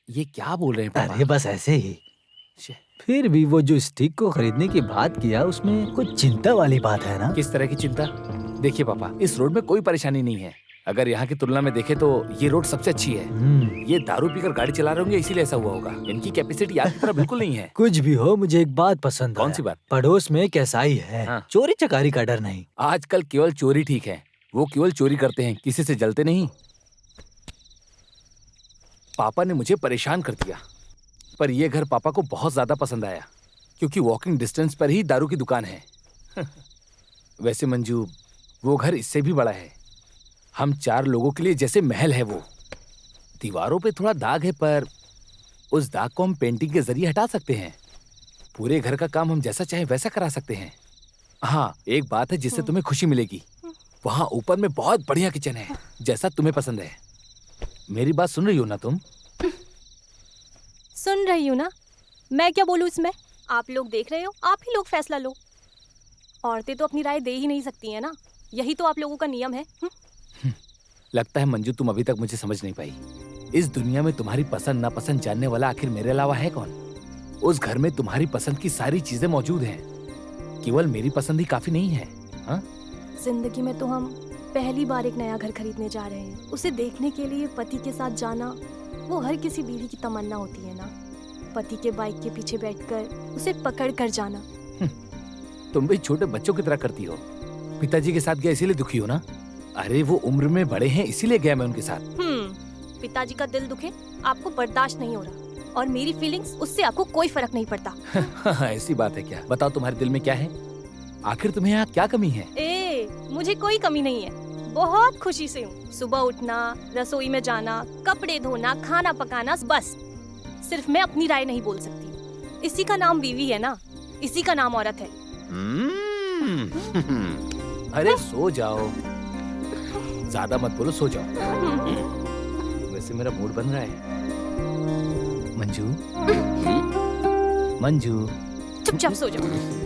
ये क्या बोल रहे हैं पापा? अरे बस ऐसे ही। फिर भी वो जो स्टिक को खरीदने की बात किया, उसमें कुछ चिंता वाली बात है ना? किस तरह की चिंता? देखिए पापा, इस रोड में कोई परेशानी नहीं है। अगर यहाँ की तुलना में देखें तो ये रोड सबसे अच्छी है। ये दारू पीकर गाड़ी चला रहे होंगे इसीलिए ऐसा हुआ होगा। इनकी कैपेसिटी आपकी तरह बिल्कुल नहीं है। कुछ भी हो, मुझे एक बात पसंद कौन आया। सी बात? पड़ोस में एक ऐसाई है, हाँ। चोरी चकारी का डर नहीं। आजकल केवल चोरी ठीक है, वो केवल चोरी करते हैं, किसी से जलते नहीं। पापा ने मुझे परेशान कर दिया, पर ये घर पापा को बहुत ज्यादा पसंद आया क्योंकि वॉकिंग डिस्टेंस पर ही दारू की दुकान है। वैसे मंजू, वो घर इससे भी बड़ा है। हम 4 लोगों के लिए जैसे महल है वो। दीवारों पे थोड़ा दाग है, पर उस दाग को हम पेंटिंग के जरिए हटा सकते हैं। पूरे घर का काम हम जैसा चाहे वैसा करा सकते हैं। हाँ एक बात है जिससे तुम्हें खुशी मिलेगी, वहाँ ऊपर में बहुत बढ़िया किचन है, जैसा तुम्हें पसंद है। मेरी बात सुन रही हो ना तुम? सुन रही हूँ ना, मैं क्या बोलूँ इसमें? आप लोग देख रहे हो, आप ही लोग फैसला लो। औरतें तो अपनी राय दे ही नहीं सकती हैं ना, यही तो आप लोगों का नियम है। लगता है मंजू तुम अभी तक मुझे समझ नहीं पाई। इस दुनिया में तुम्हारी पसंद नापसंद जानने वाला आखिर मेरे अलावा है कौन? उस घर में तुम्हारी पसंद की सारी चीजें मौजूद हैं, केवल मेरी पसंद ही काफी नहीं है। हाँ? जिंदगी में तो हम पहली बार एक नया घर खरीदने जा रहे हैं। उसे देखने के लिए पति के साथ जाना, वो हर किसी बीवी की तमन्ना होती है ना। पति के बाइक के पीछे बैठकर उसे पकड़ कर जाना। तुम भी छोटे बच्चों की तरह करती हो। पिताजी के साथ गया इसीलिए दुखी हो ना? अरे वो उम्र में बड़े हैं इसीलिए गया मैं उनके साथ। पिताजी का दिल दुखे आपको बर्दाश्त नहीं हो रहा, और मेरी फीलिंग्स, उससे आपको कोई फर्क नहीं पड़ता। ऐसी बात है क्या? बताओ तुम्हारे दिल में क्या है? आखिर तुम्हें यहाँ क्या कमी है? मुझे कोई कमी नहीं है, बहुत खुशी से हूँ। सुबह उठना, रसोई में जाना, कपड़े धोना, खाना पकाना, बस। सिर्फ मैं अपनी राय नहीं बोल सकती। इसी का नाम बीवी है ना, इसी का नाम औरत है। अरे सो जाओ, ज्यादा मत बोलो, सो जाओ। वैसे मेरा मूड बन रहा है। मंजू, मंजू, चुपचाप सो जाओ।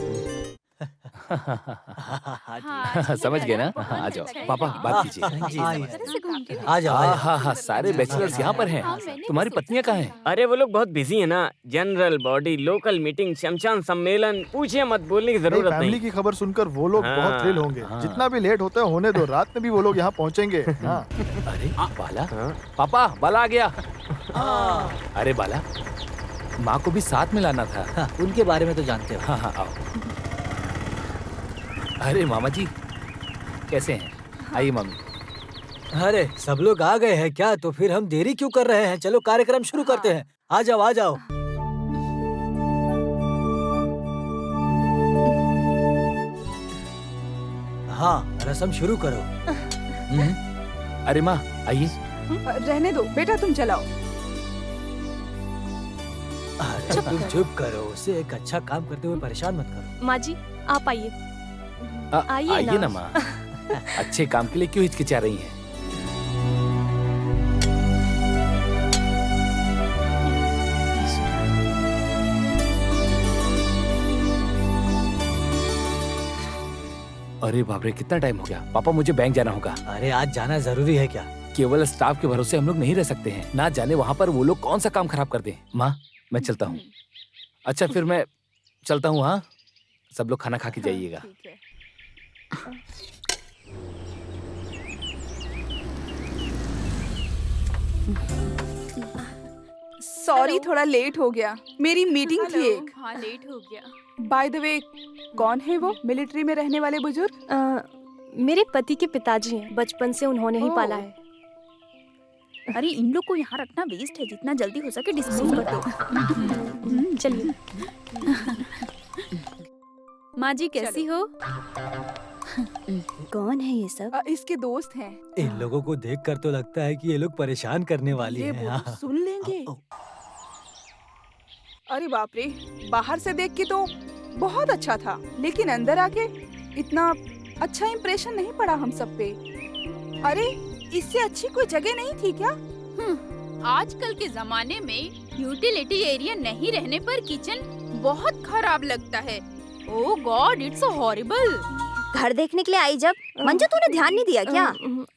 समझ गए ना? आ जाओ पापा, बात कीजिए। आ जाओ। हाँ हाँ, सारे बैचलर्स यहाँ पर हैं। तुम्हारी पत्नियाँ कहाँ हैं? अरे वो लोग बहुत बिजी है ना, जनरल बॉडी, लोकल मीटिंग, शमशान सम्मेलन, पूछिए मत, बोलने की जरूरत नहीं। फैमिली की खबर सुनकर वो लोग हाँ, बहुत थ्रिल होंगे। जितना भी लेट होता है होने दो, रात में भी वो लोग यहाँ पहुँचेंगे। हाँ। अरे बाला, पापा बाला आ गया। अरे बाला, माँ को भी साथ में लाना था। हाँ, उनके बारे में तो जानते हो। हाँ हाँ आओ। अरे मामा जी कैसे हैं? आइए मामी। अरे सब लोग आ गए हैं क्या? तो फिर हम देरी क्यों कर रहे हैं? चलो कार्यक्रम शुरू करते हैं। आ जाओ आ जाओ। हाँ रस्म शुरू करो। अरे माँ आइए। रहने दो बेटा, तुम चलाओ। अरे तुम चुप करो, उसे एक अच्छा काम करते हुए परेशान मत करो। माँ जी आप आइए। आइए ना माँ। अच्छे काम के लिए क्यों हिचकिचा रही हैं? अरे बाप रे, कितना टाइम हो गया। पापा मुझे बैंक जाना होगा। अरे आज जाना जरूरी है क्या? केवल स्टाफ के भरोसे हम लोग नहीं रह सकते हैं। ना जाने वहाँ पर वो लोग कौन सा काम खराब कर दें। माँ मैं चलता हूँ। अच्छा फिर मैं चलता हूँ। हाँ सब लोग खाना खा के जाइएगा। ठीक है। सॉरी थोड़ा लेट हो गया, मेरी मीटिंग थी एक। हाँ लेट हो गया। बाय द वे, कौन है वो मिलिट्री में रहने वाले बुजुर्ग? मेरे पति के पिताजी हैं, बचपन से उन्होंने ही पाला है। अरे इन लोग को यहाँ रखना वेस्ट है, जितना जल्दी हो सके डिस्पोज कर दो। चलिए। माँ जी कैसी हो? कौन है ये सब? इसके दोस्त हैं। इन लोगों को देखकर तो लगता है कि ये लोग परेशान करने वाली ये हैं। वो सुन लेंगे। अरे बाप रे, बाहर से देख के तो बहुत अच्छा था, लेकिन अंदर आके इतना अच्छा इंप्रेशन नहीं पड़ा हम सब पे। अरे इससे अच्छी कोई जगह नहीं थी क्या? आजकल के जमाने में यूटिलिटी एरिया नहीं रहने पर किचन बहुत खराब लगता है। ओह गॉड, इट्स सो हॉरिबल। घर देखने के लिए आई जब मंजू तूने ध्यान नहीं दिया क्या?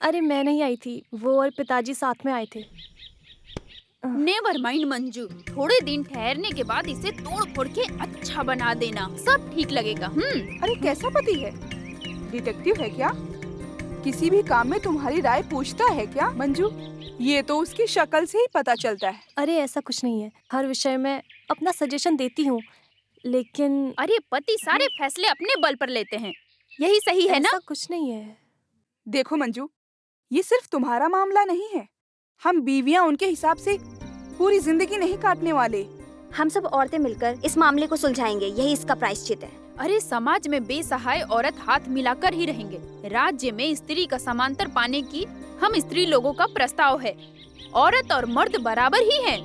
अरे मैं नहीं आई थी, वो और पिताजी साथ में आए थे। नेवर माइंड मंजू, थोड़े दिन ठहरने के बाद इसे तोड़ फोड़ के अच्छा बना देना, सब ठीक लगेगा। अरे कैसा पति है? डिटेक्टिव है क्या? किसी भी काम में तुम्हारी राय पूछता है क्या मंजू? ये तो उसकी शक्ल से ही पता चलता है। अरे ऐसा कुछ नहीं है, हर विषय में अपना सजेशन देती हूँ, लेकिन अरे पति सारे फैसले अपने बल पर लेते हैं, यही सही है ना? ऐसा कुछ नहीं है। देखो मंजू, ये सिर्फ तुम्हारा मामला नहीं है। हम बीवियां उनके हिसाब से पूरी जिंदगी नहीं काटने वाले। हम सब औरतें मिलकर इस मामले को सुलझाएंगे, यही इसका प्रायश्चित है। अरे समाज में बेसहाय औरत हाथ मिलाकर ही रहेंगे। राज्य में स्त्री का समांतर पाने की हम स्त्री लोगों का प्रस्ताव है। औरत और मर्द बराबर ही हैं,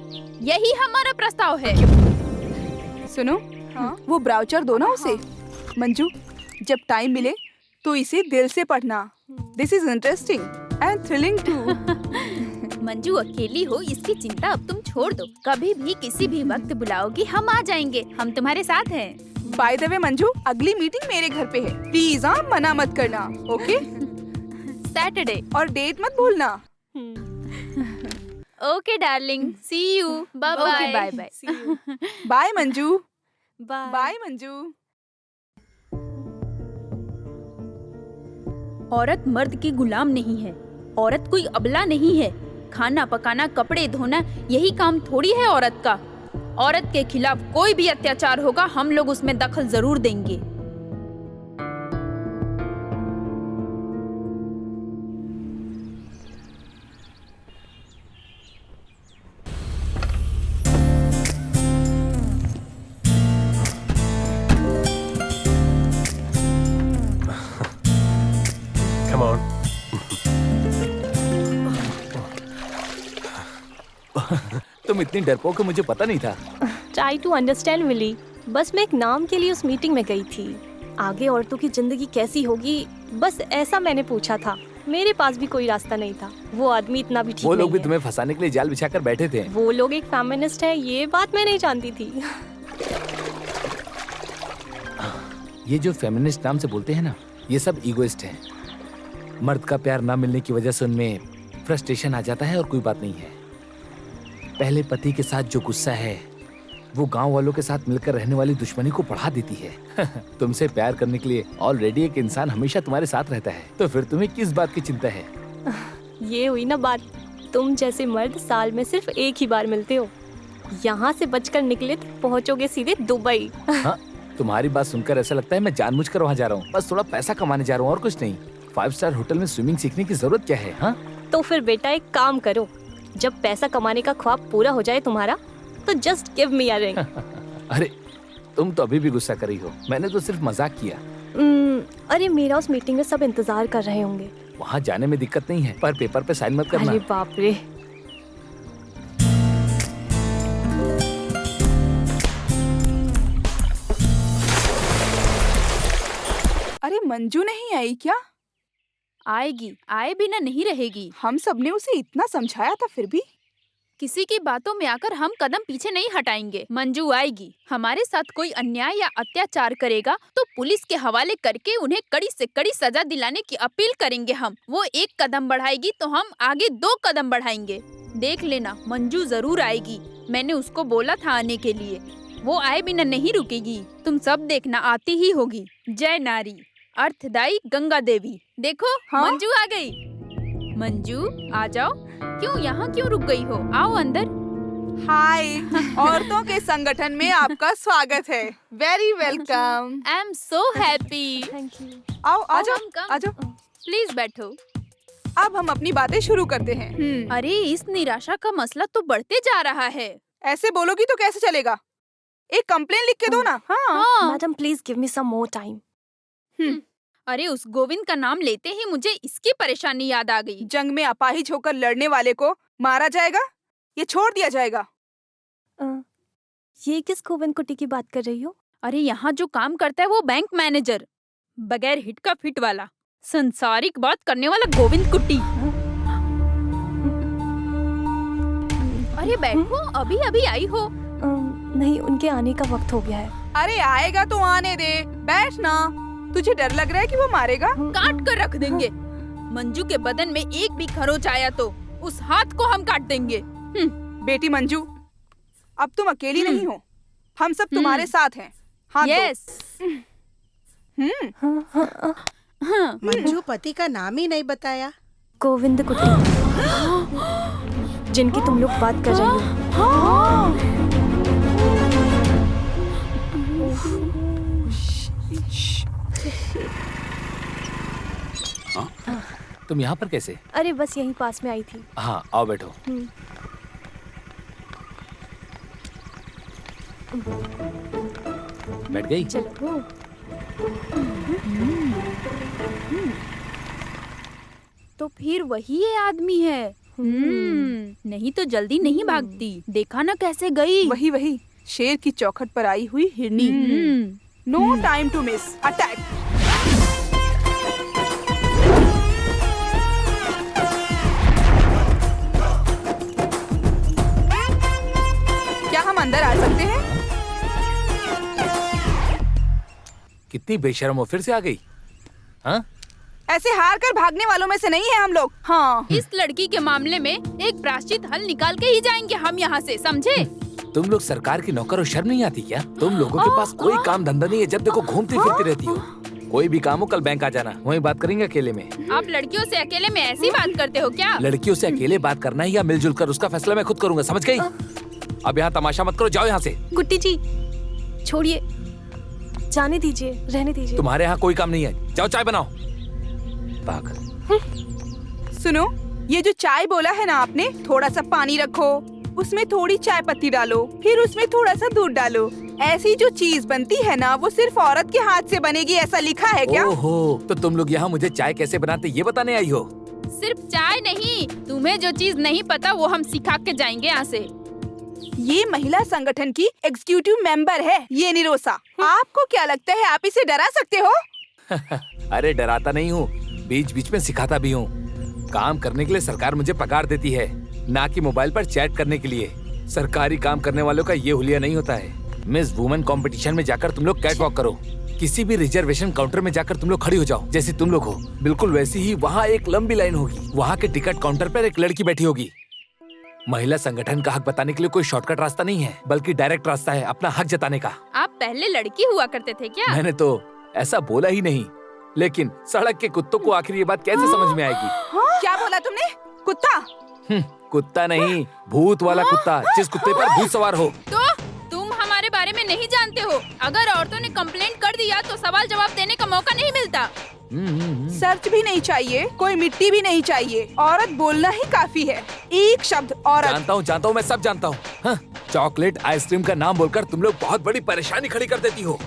यही हमारा प्रस्ताव है। सुनो, वो ब्राउचर दो ना उसे। मंजू, जब टाइम मिले तो इसे दिल से पढ़ना। This is interesting and thrilling too. Manju अकेली हो इसकी चिंता अब तुम छोड़ दो। कभी भी किसी भी वक्त बुलाओगी हम आ जाएंगे, हम तुम्हारे साथ हैं। बाय द वे मंजू, अगली मीटिंग मेरे घर पे है, प्लीज हाँ मना मत करना। ओके? सैटरडे। और डेट मत भूलना। Okay darling, see you. Bye bye. Bye bye. Bye Manju. Bye bye Manju. औरत मर्द की गुलाम नहीं है, औरत कोई अबला नहीं है। खाना पकाना, कपड़े धोना, यही काम थोड़ी है औरत का। औरत के खिलाफ कोई भी अत्याचार होगा, हम लोग उसमें दखल जरूर देंगे। Come on. तुम इतनी डरपोक हो, मुझे पता नहीं था। ट्राई टू अंडरस्टैंड विली, बस मैं एक नाम के लिए उस मीटिंग में गई थी। आगे औरतों की जिंदगी कैसी होगी, बस ऐसा मैंने पूछा था। मेरे पास भी कोई रास्ता नहीं था। वो आदमी इतना भी ठीक वो लोग नहीं भी है। तुम्हें फंसाने के लिए जाल बिछाकर बैठे थे। वो लोग एक फेमिनिस्ट है, ये बात मैं नहीं जानती थी। ये जो फेमिनिस्ट नाम से बोलते हैं ना, ये सब ईगोइस्ट हैं। मर्द का प्यार ना मिलने की वजह से उनमें फ्रस्ट्रेशन आ जाता है और कोई बात नहीं है। पहले पति के साथ जो गुस्सा है वो गांव वालों के साथ मिलकर रहने वाली दुश्मनी को बढ़ा देती है। तुमसे प्यार करने के लिए ऑलरेडी एक इंसान हमेशा तुम्हारे साथ रहता है, तो फिर तुम्हें किस बात की चिंता है? ये हुई ना बात। तुम जैसे मर्द साल में सिर्फ एक ही बार मिलते हो। यहाँ से बचकर निकले तो पहुँचोगे सीधे दुबई। हाँ, तुम्हारी बात सुनकर ऐसा लगता है मैं जानबूझकर वहाँ जा रहा हूँ। बस थोड़ा पैसा कमाने जा रहा हूँ और कुछ नहीं। 5 स्टार होटल में स्विमिंग सीखने की जरूरत क्या है? हाँ, तो फिर बेटा एक काम करो, जब पैसा कमाने का ख्वाब पूरा हो जाए तुम्हारा, तो just give me a ring. अरे तुम तो अभी भी गुस्सा कर रही हो, मैंने तो सिर्फ मजाक किया। अरे मेरा उस मीटिंग में सब इंतजार कर रहे होंगे। वहाँ जाने में दिक्कत नहीं है, पर पेपर पे साइन मत करना। अरे बाप रे। अरे अरे मंजू नहीं आई क्या? आएगी, आए बिना नहीं रहेगी। हम सबने उसे इतना समझाया था, फिर भी किसी की बातों में आकर हम कदम पीछे नहीं हटाएंगे। मंजू आएगी। हमारे साथ कोई अन्याय या अत्याचार करेगा तो पुलिस के हवाले करके उन्हें कड़ी से कड़ी सजा दिलाने की अपील करेंगे हम। वो 1 कदम बढ़ाएगी तो हम आगे 2 कदम बढ़ाएंगे। देख लेना, मंजू जरूर आएगी। मैंने उसको बोला था आने के लिए। वो आए बिना नहीं रुकेगी। तुम सब देखना, आती ही होगी। जय नारी, अर्थदायी गंगा देवी। देखो, हाँ? मंजू आ गई। मंजू आ जाओ। क्यों यहाँ क्यों रुक गई हो? आओ अंदर। हाय, औरतों के संगठन में आपका स्वागत है। Very welcome. I am so happy. Thank you. आओ, आ जाओ, Come, आ जाओ। प्लीज बैठो। अब हम अपनी बातें शुरू करते हैं। अरे, इस निराशा का मसला तो बढ़ते जा रहा है। ऐसे बोलोगी तो कैसे चलेगा? एक कंप्लेन लिख के दो ना। हाँ। हाँ। Madam please give me some more time. अरे, उस गोविंद का नाम लेते ही मुझे इसकी परेशानी याद आ गई। जंग में अपाहिज होकर लड़ने वाले को मारा जाएगा, ये छोड़ दिया जाएगा? ये किस गोविंद कुटी की बात कर रही हो? अरे, यहाँ जो काम करता है वो बैंक मैनेजर, बगैर हिट का फिट वाला, संसारिक बात करने वाला गोविंद कुट्टी। अरे बैठो, अभी अभी आई हो। नहीं, उनके आने का वक्त हो गया है। अरे आएगा तो आने दे, बैठ ना। तुझे डर लग रहा है कि वो मारेगा? काट कर रख देंगे। मंजू के बदन में एक भी खरोच आया तो उस हाथ को हम काट देंगे। बेटी मंजू, अब तुम अकेली नहीं हो, हम सब तुम्हारे साथ हैं। हाथ दो। यस। मंजू पति का नाम ही नहीं बताया। गोविंद कुटी, जिनकी तुम लोग बात कर रही हो। तुम यहाँ पर कैसे? अरे बस यहीं पास में आई थी। हाँ, आओ बैठो। बैठ गई? चलो। तो फिर वही ये आदमी है। नहीं तो जल्दी नहीं भागती। देखा ना कैसे गई। वही वही, शेर की चौखट पर आई हुई हिरनी। No time to miss, attack. क्या हम अंदर आ सकते हैं? कितनी बेशर्म हो, फिर से आ गई? हाँ? ऐसे हार कर भागने वालों में से नहीं है हम लोग। हाँ। इस लड़की के मामले में एक प्रायश्चित हल निकाल के ही जाएंगे हम यहाँ से, समझे? तुम लोग सरकार की नौकर हो, शर्म नहीं आती क्या? तुम लोगों के पास कोई काम धंधा नहीं है, जब देखो घूमती फिरती रहती हो। कोई भी काम हो कल बैंक आ जाना, वहीं बात करेंगे अकेले में। आप लड़कियों से अकेले में ऐसी बात करते हो क्या? लड़कियों से अकेले बात करना है या मिलजुल कर, उसका फैसला मैं खुद करूंगा, समझ गई? अब यहाँ तमाशा मत करो, जाओ यहाँ से। गुट्टी जी छोड़िए, जाने दीजिए, रहने दीजिए। तुम्हारे यहाँ कोई काम नहीं है, जाओ चाय बनाओ। पागल। सुनो, ये जो चाय बोला है ना आपने, थोड़ा सा पानी रखो, उसमें थोड़ी चाय पत्ती डालो, फिर उसमें थोड़ा सा दूध डालो। ऐसी जो चीज बनती है ना, वो सिर्फ औरत के हाथ से बनेगी, ऐसा लिखा है क्या? ओहो, तो तुम लोग यहाँ मुझे चाय कैसे बनाते ये बताने आई हो? सिर्फ चाय नहीं, तुम्हें जो चीज नहीं पता वो हम सिखा के जाएंगे यहाँ से। ये महिला संगठन की एग्जीक्यूटिव मेंबर है, ये निरोसा। आपको क्या लगता है आप इसे डरा सकते हो? अरे डराता नहीं हूँ, बीच बीच में सिखाता भी हूँ। काम करने के लिए सरकार मुझे पगार देती है, ना कि मोबाइल पर चैट करने के लिए। सरकारी काम करने वालों का ये हुलिया नहीं होता है। मिस वुमेन कंपटीशन में जाकर तुम लोग कैट वॉक करो, किसी भी रिजर्वेशन काउंटर में जाकर तुम लोग खड़ी हो जाओ, जैसे तुम लोग हो बिल्कुल वैसी ही वहाँ एक लंबी लाइन होगी। वहाँ के टिकट काउंटर पर एक लड़की बैठी होगी। महिला संगठन का हक बताने के लिए कोई शॉर्टकट रास्ता नहीं है, बल्कि डायरेक्ट रास्ता है अपना हक जताने का। आप पहले लड़की हुआ करते थे क्या? मैंने तो ऐसा बोला ही नहीं, लेकिन सड़क के कुत्तों को आखिर ये बात कैसे समझ में आएगी? क्या बोला तुमने? कुत्ता? कुत्ता नहीं, भूत वाला कुत्ता, जिस कुत्ते पर भूत सवार हो। तो तुम हमारे बारे में नहीं जानते हो। अगर औरतों ने कंप्लेंट कर दिया तो सवाल जवाब देने का मौका नहीं मिलता। सर्च भी नहीं चाहिए, कोई मिट्टी भी नहीं चाहिए, औरत बोलना ही काफी है। एक शब्द औरत। जानता हूँ, मैं सब जानता हूँ। चॉकलेट आइसक्रीम का नाम बोलकर तुम लोग बहुत बड़ी परेशानी खड़ी कर देती हो।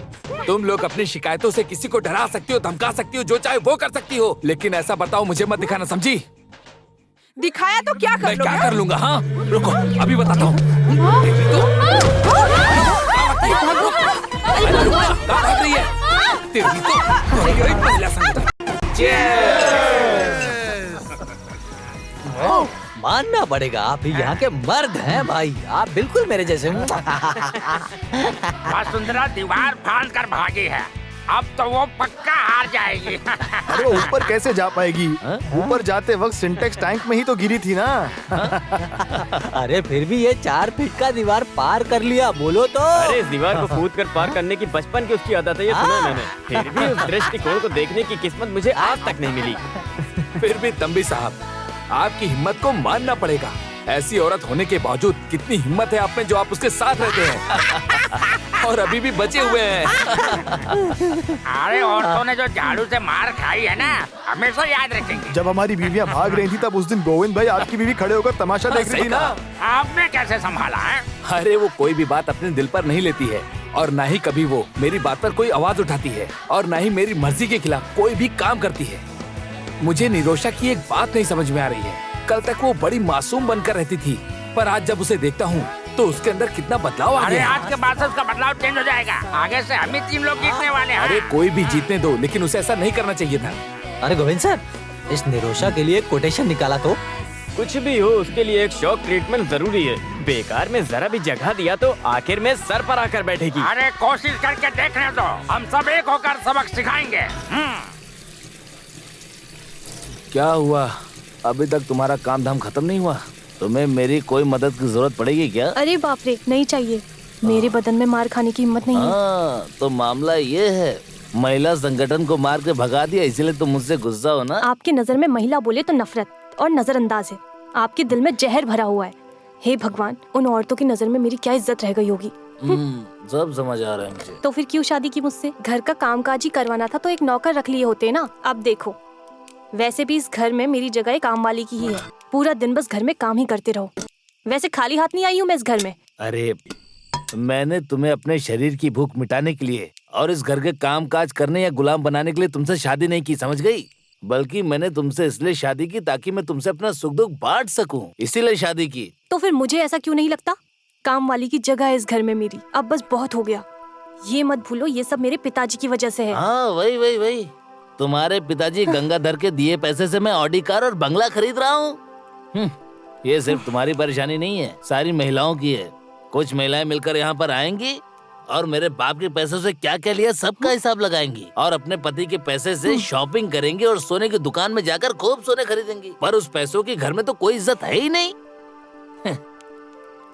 तुम लोग अपनी शिकायतों से किसी को डरा सकती हो, धमका सकती हो, जो चाहे वो कर सकती हो, लेकिन ऐसा बर्ताव मुझे मत दिखाना, समझी? दिखाया तो क्या कर मैं क्या कर लूंगा? हाँ रुको, अभी बताता हूँ। तेरी तो यही पहला संगठन। मानना पड़ेगा, आप ही यहाँ के मर्द हैं भाई। आप बिल्कुल मेरे जैसे। वसुंधरा दीवार फाड़ कर भागी है, अब तो वो पक्का हार जाएगी। अरे वो ऊपर कैसे जा पाएगी? ऊपर जाते वक्त सिंटेक्स टैंक में ही तो गिरी थी ना। अरे फिर भी ये 4 फीट का दीवार पार कर लिया, बोलो तो। अरे इस दीवार को कूद कर पार करने की बचपन की उसकी आदत है, ये सुना मैंने। फिर भी उस दृष्टिकोण को देखने की किस्मत मुझे आज तक नहीं मिली। फिर भी तंबी साहब, आपकी हिम्मत को मानना पड़ेगा। ऐसी औरत होने के बावजूद कितनी हिम्मत है आप में, जो आप उसके साथ रहते हैं और अभी भी बचे हुए हैं। अरे औरतों ने जो झाड़ू से मार खाई है ना, हमेशा याद रखेंगे। जब हमारी बीवियां भाग रही थी तब उस दिन गोविंद भाई आपकी बीवी खड़े होकर तमाशा देख रही थी ना। आपने कैसे संभाला है? अरे वो कोई भी बात अपने दिल पर नहीं लेती है, और न ही कभी वो मेरी बात पर कोई आवाज उठाती है, और न ही मेरी मर्जी के खिलाफ कोई भी काम करती है। मुझे निरोशा की एक बात नहीं समझ में आ रही है। कल तक वो बड़ी मासूम बनकर रहती थी, पर आज जब उसे देखता हूँ तो उसके अंदर कितना बदलाव आ गया। आज के बाद से उसका बदलाव चेंज हो जाएगा। आगे से हम ही 3 लोग जीतने वाले हैं। अरे कोई भी जीतने दो, लेकिन उसे ऐसा नहीं करना चाहिए था। अरे गोविंद सर, इस निरोशा के लिए कोटेशन निकाला तो। कुछ भी हो, उसके लिए एक शॉक ट्रीटमेंट जरूरी है। बेकार में जरा भी जगह दिया तो आखिर में सर पर आकर बैठेगी। अरे कोशिश करके देखने दो, हम सब एक होकर सबक सिखाएंगे। क्या हुआ? अभी तक तुम्हारा काम धाम खत्म नहीं हुआ? तुम्हें मेरी कोई मदद की जरूरत पड़ेगी क्या? अरे बाप रे, नहीं चाहिए। मेरे बदन में मार खाने की हिम्मत नहीं है। तो मामला ये है, महिला संगठन को मार के भगा दिया, इसलिए तुम मुझसे गुस्सा हो ना? आपकी नजर में महिला बोले तो नफरत और नजरअंदाज है। आपके दिल में जहर भरा हुआ है। हे भगवान, उन औरतों की नजर में मेरी क्या इज्जत रह गई होगी। सब समझ आ रहा है मुझे। तो फिर क्यों शादी की मुझसे? घर का कामकाज ही करवाना था तो एक नौकर रख लिए होते ना। अब देखो, वैसे भी इस घर में मेरी जगह काम वाली की ही है। पूरा दिन बस घर में काम ही करते रहो। वैसे खाली हाथ नहीं आई हूँ मैं इस घर में। अरे मैंने तुम्हें अपने शरीर की भूख मिटाने के लिए और इस घर के काम काज करने या गुलाम बनाने के लिए तुमसे शादी नहीं की, समझ गई? बल्कि मैंने तुमसे इसलिए शादी की ताकि मैं तुमसे अपना सुख दुख बांट सकूं, इसीलिए शादी की। तो फिर मुझे ऐसा क्यों नहीं लगता? काम वाली की जगह है इस घर में मेरी। अब बस बहुत हो गया। ये मत भूलो, ये सब मेरे पिताजी की वजह से है। हाँ वही तुम्हारे पिताजी गंगाधर के दिए पैसे से मैं ऑडी कार और बंगला खरीद रहा हूँ। ये सिर्फ तुम्हारी परेशानी नहीं है, सारी महिलाओं की है। कुछ महिलाएं मिलकर यहाँ पर आएंगी और मेरे बाप के पैसों से क्या क्या लिया सबका हिसाब लगाएंगी, और अपने पति के पैसे से शॉपिंग करेंगी और सोने की दुकान में जाकर खूब सोने खरीदेंगी। पर उस पैसों की घर में तो कोई इज्जत है ही नहीं।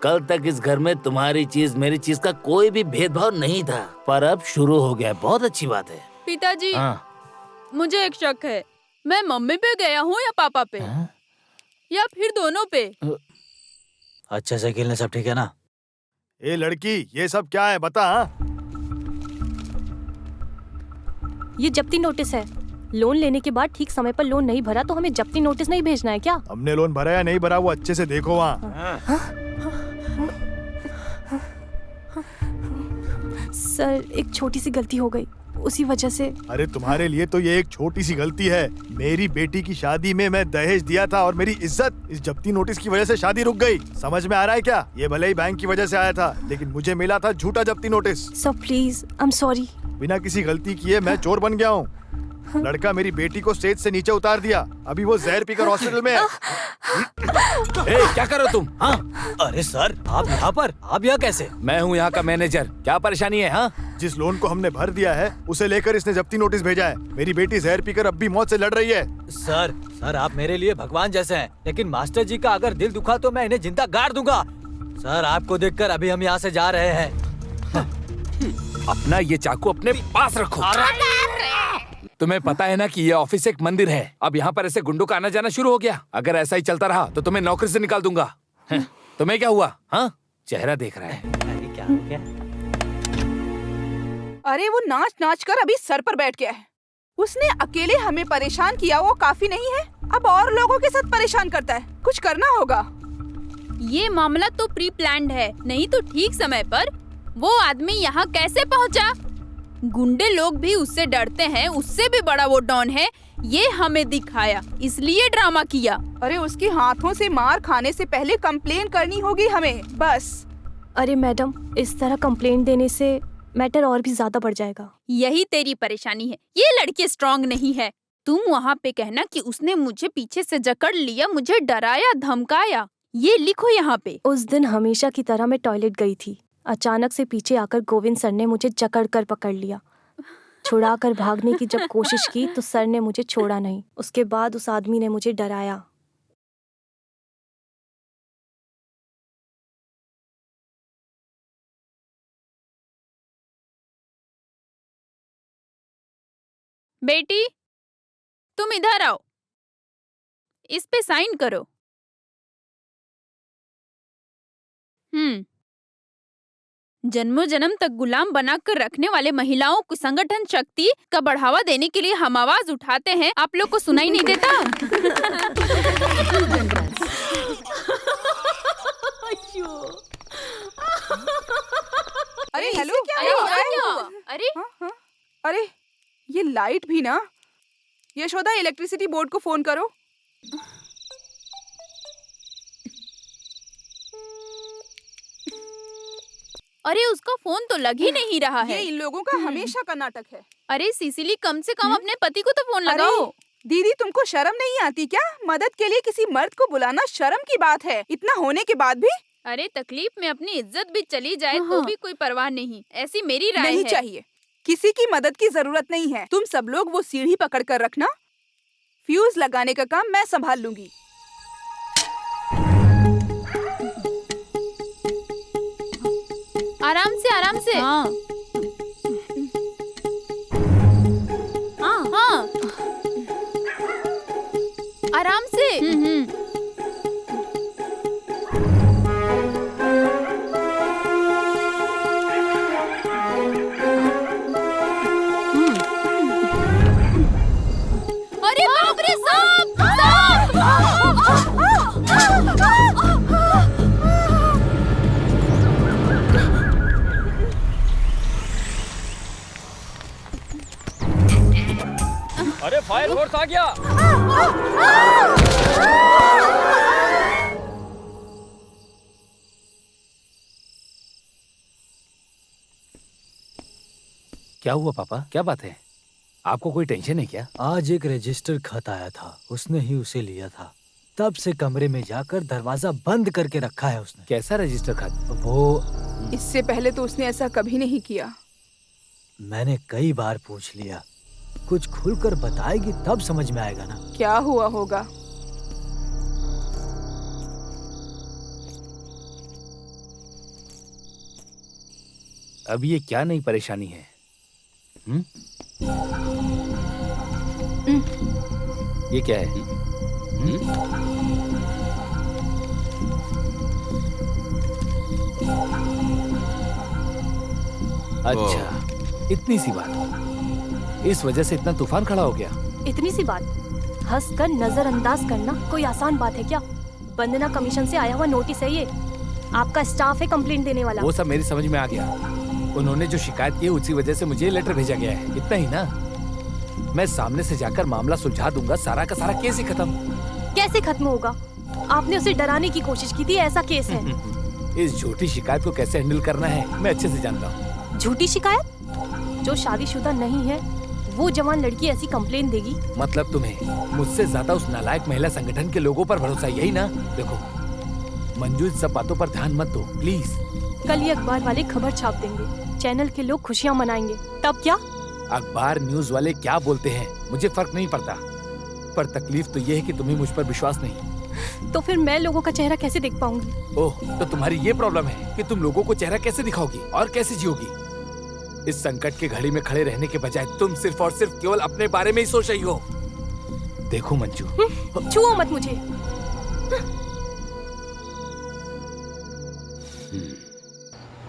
कल तक इस घर में तुम्हारी चीज मेरी चीज का कोई भी भेदभाव नहीं था, पर अब शुरू हो गया। बहुत अच्छी बात है। पिताजी, हाँ। मुझे एक शक है, मैं मम्मी पे गया हूँ या पापा पे? या फिर दोनों पे? अच्छे से खेलने सब ठीक है ना? ए लड़की, ये सब क्या है बता। ये जब्ती नोटिस है। लोन लेने के बाद ठीक समय पर लोन नहीं भरा तो हमें जब्ती नोटिस नहीं भेजना है क्या? हमने लोन भरा या नहीं भरा वो अच्छे से देखो वहाँ। सर, एक छोटी सी गलती हो गई, उसी वजह से। अरे तुम्हारे लिए तो ये एक छोटी सी गलती है। मेरी बेटी की शादी में मैं दहेज दिया था और मेरी इज्जत इस जब्ती नोटिस की वजह से शादी रुक गई। समझ में आ रहा है क्या? ये भले ही बैंक की वजह से आया था, लेकिन मुझे मिला था झूठा जब्ती notice. Sir please, I am sorry. बिना किसी गलती किए मैं चोर बन गया हूँ। लड़का मेरी बेटी को स्टेज से नीचे उतार दिया, अभी वो जहर पीकर हॉस्पिटल में है। क्या कर रहे हो तुम? हाँ? अरे सर, आप यहाँ पर? आप यहाँ कैसे? मैं हूँ यहाँ का मैनेजर। क्या परेशानी है? हाँ? जिस लोन को हमने भर दिया है उसे लेकर इसने जब्ती नोटिस भेजा है। मेरी बेटी जहर पीकर अब भी मौत से लड़ रही है। सर आप मेरे लिए भगवान जैसे हैं, लेकिन मास्टर जी का अगर दिल दुखा तो मैं इन्हें जिंदा गाड़ दूंगा। सर, आपको देखकर अभी हम यहाँ से जा रहे हैं। अपना ये चाकू अपने पास रखो। तुम्हें पता है ना कि ये ऑफिस एक मंदिर है। अब यहाँ पर ऐसे गुंडों का आना जाना शुरू हो गया। अगर ऐसा ही चलता रहा तो तुम्हें नौकरी से निकाल दूंगा। तुम्हें क्या हुआ? हाँ, चेहरा देख रहा है। अरे क्या हो गया? अरे वो नाच नाच कर अभी सर पर बैठ गया है। उसने अकेले हमें परेशान किया वो काफी नहीं है, अब और लोगों के साथ परेशान करता है। कुछ करना होगा। ये मामला तो प्री प्लान्ड है, नहीं तो ठीक समय पर वो आदमी यहाँ कैसे पहुँचा? गुंडे लोग भी उससे डरते हैं, उससे भी बड़ा वो डॉन है। ये हमें दिखाया, इसलिए ड्रामा किया। अरे उसके हाथों से मार खाने से पहले कंप्लेन करनी होगी हमें, बस। अरे मैडम, इस तरह कंप्लेंट देने से मैटर और भी ज्यादा बढ़ जाएगा। यही तेरी परेशानी है, ये लड़की स्ट्रांग नहीं है। तुम वहाँ पे कहना कि उसने मुझे पीछे से जकड़ लिया, मुझे डराया धमकाया। ये लिखो यहाँ पे। उस दिन हमेशा की तरह मैं टॉयलेट गई थी। अचानक से पीछे आकर गोविंद सर ने मुझे जकड़ कर पकड़ लिया। छुड़ाकर भागने की जब कोशिश की तो सर ने मुझे छोड़ा नहीं। उसके बाद उस आदमी ने मुझे डराया। बेटी, तुम इधर आओ, इस पे साइन करो। जन्मों जन्म तक गुलाम बनाकर रखने वाले महिलाओं को संगठन शक्ति का बढ़ावा देने के लिए हम आवाज उठाते हैं। आप लोग को सुनाई नहीं देता? अरे हेलो, क्या हो रहा है? अरे अरे ये लाइट भी ना। यशोदा, इलेक्ट्रिसिटी बोर्ड को फोन करो। अरे उसका फोन तो लग ही नहीं रहा है। ये इन लोगों का हमेशा का नाटक है। अरे सिसिली, कम से कम अपने पति को तो फोन लगाओ। दीदी, तुमको शर्म नहीं आती क्या? मदद के लिए किसी मर्द को बुलाना शर्म की बात है। इतना होने के बाद भी। अरे तकलीफ में अपनी इज्जत भी चली जाए तो भी कोई परवाह नहीं, ऐसी मेरी राय नहीं है। चाहिए, किसी की मदद की जरूरत नहीं है। तुम सब लोग वो सीढ़ी पकड़ कर रखना, फ्यूज लगाने का काम मैं संभाल लूंगी। आराम से, आराम से। हाँ। हाँ। आराम से। अरे बाप रे, सांप! अरे फायर फोर्स आ गया। क्या हुआ पापा, क्या बात है? आपको कोई टेंशन है क्या? आज एक रजिस्टर खत आया था, उसने ही उसे लिया था। तब से कमरे में जाकर दरवाजा बंद करके रखा है उसने। कैसा रजिस्टर खत? वो इससे पहले तो उसने ऐसा कभी नहीं किया। मैंने कई बार पूछ लिया, कुछ खुलकर बताएगी तब समझ में आएगा ना। क्या हुआ होगा? अब ये क्या नई परेशानी है? ये क्या है? अच्छा, इतनी सी बात, इस वजह से इतना तूफान खड़ा हो गया? इतनी सी बात हंसकर नजरअंदाज करना कोई आसान बात है क्या? वंदना कमीशन से आया हुआ नोटिस है ये। आपका स्टाफ है कंप्लेंट देने वाला। वो सब मेरी समझ में आ गया। उन्होंने जो शिकायत की उसी वजह से मुझे लेटर भेजा गया है, इतना ही ना। मैं सामने से जाकर मामला सुलझा दूंगा, सारा का सारा केस ही खत्म। कैसे खत्म होगा? आपने उसे डराने की कोशिश की थी, ऐसा केस है। इस झूठी शिकायत को कैसे हैंडल करना है मैं अच्छे से जानता हूँ। झूठी शिकायत? जो शादीशुदा नहीं है वो जवान लड़की ऐसी कंप्लेन देगी? मतलब तुम्हें मुझसे ज्यादा उस नालायक महिला संगठन के लोगों पर भरोसा, यही ना? देखो मंजू, इन सब बातों पर ध्यान मत दो प्लीज। कल ही अखबार वाले खबर छाप देंगे, चैनल के लोग खुशियाँ मनाएंगे, तब क्या? अखबार न्यूज वाले क्या बोलते हैं मुझे फर्क नहीं पड़ता, पर तकलीफ तो ये है कि तुम्हें मुझ पर विश्वास नहीं। तो फिर मैं लोगों का चेहरा कैसे देख पाऊंगी? ओह, तो तुम्हारी ये प्रॉब्लम है कि तुम लोगों को चेहरा कैसे दिखाओगी और कैसे जियोगी? इस संकट की घड़ी में खड़े रहने के बजाय तुम सिर्फ और सिर्फ केवल अपने बारे में ही सोच रही हो। देखो मंजू, छुओ मत मुझे।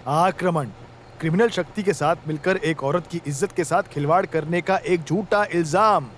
आक्रमण, क्रिमिनल शक्ति के साथ मिलकर एक औरत की इज्जत के साथ खिलवाड़ करने का एक झूठा इल्जाम।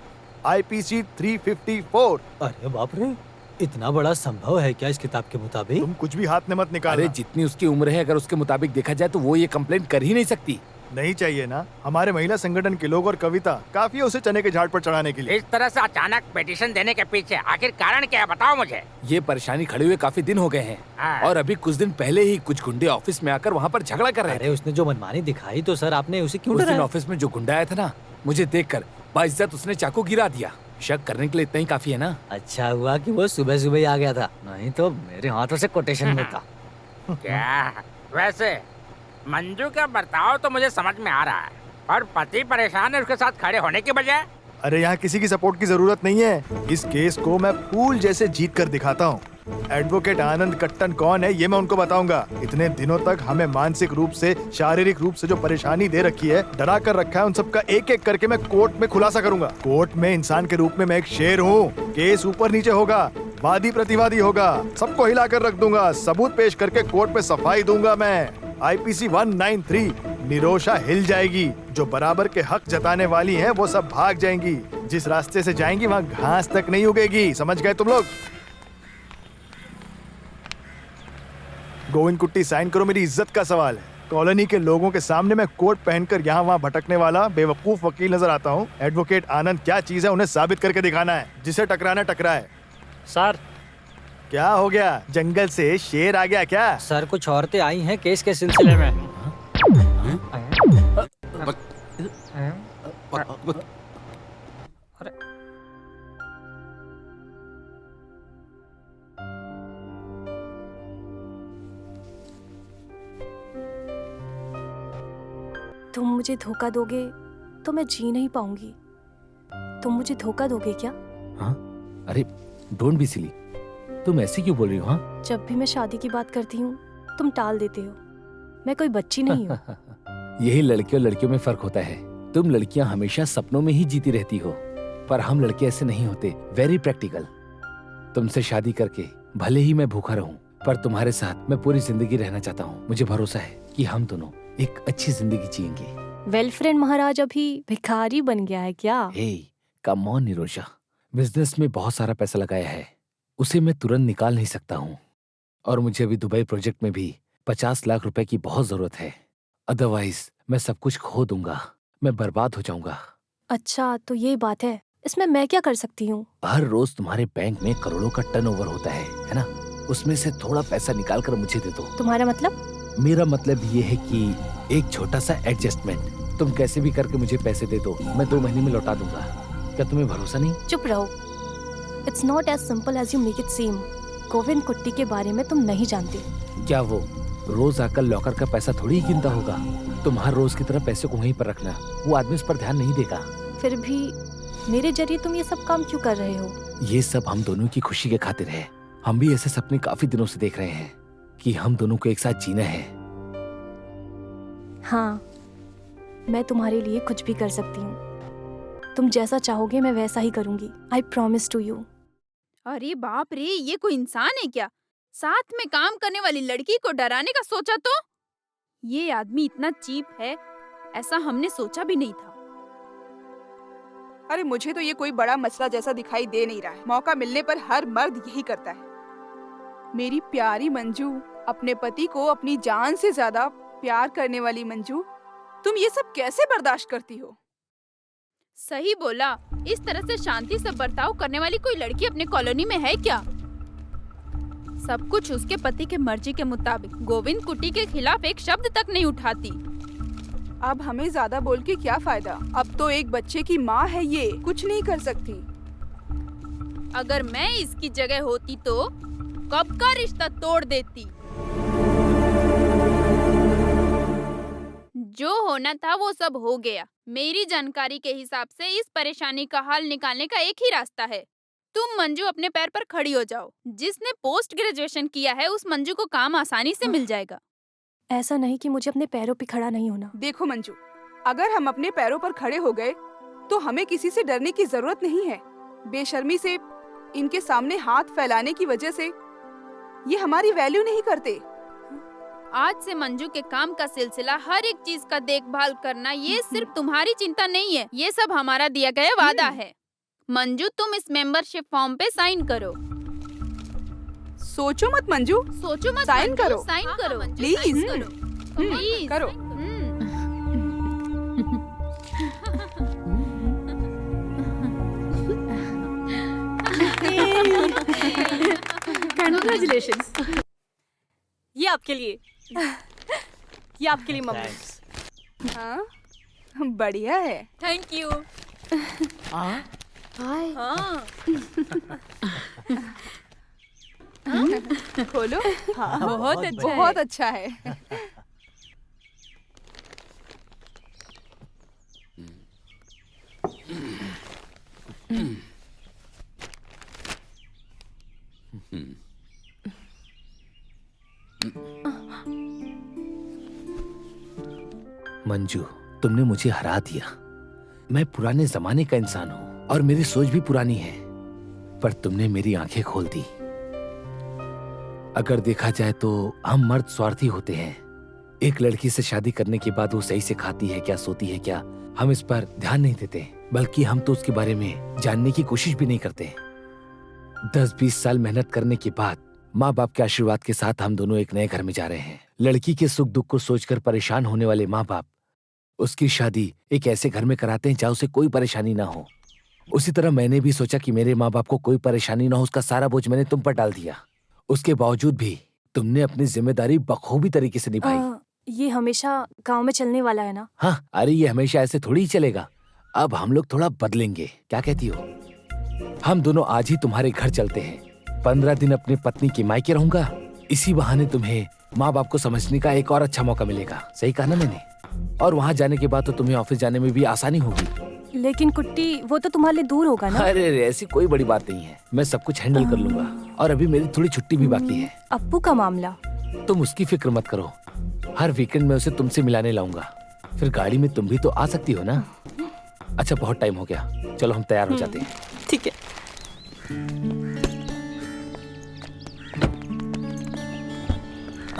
आईपीसी 354। अरे बाप रे, इतना बड़ा संभव है क्या इस किताब के मुताबिक? तुम कुछ भी हाथ में मत निकालना। अरे जितनी उसकी उम्र है, अगर उसके मुताबिक देखा जाए तो वो ये कंप्लेंट कर ही नहीं सकती। नहीं चाहिए ना, हमारे महिला संगठन के लोग और कविता काफी है उसे चने के झाड़ पर चढ़ाने के लिए। इस तरह से अचानक पिटीशन देने के पीछे आखिर कारण क्या है, बताओ मुझे। ये परेशानी खड़े हुए काफी दिन हो गए हैं हाँ। और अभी कुछ दिन पहले ही कुछ गुंडे ऑफिस में आकर वहाँ पर झगड़ा कर रहे थे। अरे उसने जो मनमानी दिखाई तो सर आपने उसे क्यों उस दिन डराया? ऑफिस में जो गुंडा आया था ना, मुझे देखकर बाइज्जत उसने चाकू गिरा दिया। शक करने के लिए इतना ही काफी है ना। अच्छा हुआ कि वो सुबह सुबह ही आ गया था, नहीं तो मेरे हाथों से कोटेशन में था। क्या वैसे मंजू का बर्ताव तो मुझे समझ में आ रहा है, और पति परेशान है उसके साथ खड़े होने की बजाय। अरे यहाँ किसी की सपोर्ट की जरूरत नहीं है। इस केस को मैं फूल जैसे जीत कर दिखाता हूँ। एडवोकेट आनंद कट्टन कौन है ये मैं उनको बताऊंगा। इतने दिनों तक हमें मानसिक रूप से, शारीरिक रूप से जो परेशानी दे रखी है, डरा कर रखा है, उन सबका एक एक करके मैं कोर्ट में खुलासा करूंगा। कोर्ट में इंसान के रूप में मैं एक शेर हूँ। केस ऊपर नीचे होगा, वादी प्रतिवादी होगा, सबको हिला कर रख दूंगा, सबूत पेश करके कोर्ट में सफाई दूंगा मैं। IPC 193 निरोशा हिल जाएगी। जो बराबर के हक जताने वाली हैं वो सब भाग जाएंगी। जिस रास्ते से जाएंगी वहाँ घास तक नहीं उगेगी। समझ गए तुम लोग? गोविंद कुट्टी साइन करो, मेरी इज्जत का सवाल है। कॉलोनी के लोगों के सामने मैं कोट पहनकर यहाँ वहाँ भटकने वाला बेवकूफ वकील नजर आता हूँ। एडवोकेट आनंद क्या चीज है उन्हें साबित करके दिखाना है। जिसे टकराना टकराए। सर क्या हो गया? जंगल से शेर आ गया क्या? सर कुछ औरतें आई हैं केस के सिलसिले में। तुम मुझे धोखा दोगे तो मैं जी नहीं पाऊंगी। तुम मुझे धोखा दोगे क्या? हाँ? अरे डोंट बी सिली, तुम ऐसे क्यों बोल रही हो? हाँ? जब भी मैं शादी की बात करती हूँ तुम टाल देते हो। मैं कोई बच्ची नहीं हूँ। यही लड़कियों लड़कियों में फर्क होता है। तुम लड़कियां हमेशा सपनों में ही जीती रहती हो, पर हम लड़के ऐसे नहीं होते। Very practical. तुमसे शादी करके भले ही मैं भूखा रहूं, पर तुम्हारे साथ मैं पूरी जिंदगी रहना चाहता हूँ। मुझे भरोसा है कि हम दोनों एक अच्छी जिंदगी जिएंगे। वेल फ्रेंड महाराज अभी भिखारी बन गया है क्या? हे कम ऑन निरोशा, बिजनेस में बहुत सारा पैसा लगाया है, उसे मैं तुरंत निकाल नहीं सकता हूँ। और मुझे अभी दुबई प्रोजेक्ट में भी 50 लाख रुपए की बहुत जरूरत है। अदरवाइज मैं सब कुछ खो दूंगा, मैं बर्बाद हो जाऊंगा। अच्छा तो ये बात है, इसमें मैं क्या कर सकती हूँ? हर रोज तुम्हारे बैंक में करोड़ों का टर्नओवर होता है ना? उसमें से थोड़ा पैसा निकाल कर मुझे दे दो। तुम्हारा मतलब? मेरा मतलब ये है कि एक छोटा सा एडजस्टमेंट। तुम कैसे भी करके मुझे पैसे दे दो, मैं 2 महीने में लौटा दूंगा। क्या तुम्हें भरोसा नहीं? चुप रहो। It's not as simple as you make it seem. Govind Kutty के बारे में तुम नहीं जानते। क्या वो रोज आकर लॉकर का पैसा थोड़ी ही गिनता होगा? तुम हर रोज की तरह पैसे को वहीं पर रखना, वो आदमी उस पर ध्यान नहीं देगा। फिर भी मेरे जरिए तुम ये सब काम क्यों कर रहे हो? ये सब हम दोनों की खुशी के खातिर है। हम भी ऐसे सपने काफी दिनों से देख रहे हैं कि हम दोनों को एक साथ जीना है। हाँ, मैं तुम्हारे लिए कुछ भी कर सकती हूँ। तुम जैसा चाहोगे मैं वैसा ही करूंगी। I promise to you. अरे बाप रे, ये कोई इंसान है क्या? साथ में काम करने वाली लड़की को डराने का सोचा तो? ये आदमी इतना चीप है, ऐसा हमने सोचा भी नहीं था। अरे मुझे तो ये कोई बड़ा मसला जैसा दिखाई दे नहीं रहा है। मौका मिलने पर हर मर्द यही करता है। मेरी प्यारी मंजू, अपने पति को अपनी जान से ज्यादा प्यार करने वाली मंजू, तुम ये सब कैसे बर्दाश्त करती हो? सही बोला। इस तरह से शांति से बर्ताव करने वाली कोई लड़की अपने कॉलोनी में है क्या? सब कुछ उसके पति के मर्जी के मुताबिक। गोविंद कुट्टी के खिलाफ एक शब्द तक नहीं उठाती। अब हमें ज्यादा बोल के क्या फायदा? अब तो एक बच्चे की माँ है, ये कुछ नहीं कर सकती। अगर मैं इसकी जगह होती तो कब का रिश्ता तोड़ देती। जो होना था वो सब हो गया। मेरी जानकारी के हिसाब से इस परेशानी का हल निकालने का एक ही रास्ता है। तुम मंजू अपने पैर पर खड़ी हो जाओ। जिसने पोस्ट ग्रेजुएशन किया है उस मंजू को काम आसानी से मिल जाएगा। ऐसा नहीं कि मुझे अपने पैरों पे खड़ा नहीं होना। देखो मंजू, अगर हम अपने पैरों पर खड़े हो गए तो हमें किसी से डरने की जरूरत नहीं है। बेशर्मी से इनके सामने हाथ फैलाने की वजह से ये हमारी वैल्यू नहीं करते। आज से मंजू के काम का सिलसिला, हर एक चीज का देखभाल करना, ये सिर्फ तुम्हारी चिंता नहीं है, ये सब हमारा दिया गया वादा है। मंजू, तुम इस मेंबरशिप फॉर्म पे साइन करो। सोचो मत मंजू, सोचो मत, साइन करो, साइन करो, प्लीज प्लीज करो। कंग्रेचुलेशंस। ये आपके लिए, ये आपके लिए मम्मी। हाँ, बढ़िया है। Thank you. हाय। हाँ खोलो। हाँ, बहुत अच्छा है। बहुत अच्छा है। मंजू, तुमने मुझे हरा दिया। मैं पुराने जमाने का इंसान हूँ और मेरी सोच भी पुरानी है, पर तुमने मेरी आंखें खोल दी। अगर देखा जाए तो हम मर्द स्वार्थी होते हैं। एक लड़की से शादी करने के बाद वो सही से खाती है क्या, सोती है क्या, हम इस पर ध्यान नहीं देते, बल्कि हम तो उसके बारे में जानने की कोशिश भी नहीं करते। 10-20 साल मेहनत करने के बाद माँ बाप के आशीर्वाद के साथ हम दोनों एक नए घर में जा रहे हैं। लड़की के सुख दुख को सोचकर परेशान होने वाले माँ बाप उसकी शादी एक ऐसे घर में कराते हैं जहाँ उसे कोई परेशानी ना हो। उसी तरह मैंने भी सोचा कि मेरे माँ बाप को कोई परेशानी ना हो, उसका सारा बोझ मैंने तुम पर डाल दिया। उसके बावजूद भी तुमने अपनी जिम्मेदारी बखूबी तरीके से निभाई। ये हमेशा गांव में चलने वाला है ना? हाँ, अरे ये हमेशा ऐसे थोड़ी ही चलेगा। अब हम लोग थोड़ा बदलेंगे, क्या कहती हो? हम दोनों आज ही तुम्हारे घर चलते हैं। 15 दिन अपनी पत्नी की मायके रहूंगा। इसी बहाने तुम्हें माँ बाप को समझने का एक और अच्छा मौका मिलेगा। सही कहा ना मैंने? और वहाँ जाने के बाद तो तुम्हें ऑफिस जाने में भी आसानी होगी। लेकिन कुट्टी, वो तो तुम्हारे लिए दूर होगा ना? अरे ऐसी कोई बड़ी बात नहीं है, मैं सब कुछ हैंडल कर लूंगा। और अभी मेरी थोड़ी छुट्टी भी बाकी है। अप्पू का मामला? तुम उसकी फिक्र मत करो, हर वीकेंड में उसे तुमसे मिलाने लाऊंगा। फिर गाड़ी में तुम भी तो आ सकती हो ना? अच्छा, बहुत टाइम हो गया, चलो हम तैयार हो जाते हैं। ठीक है।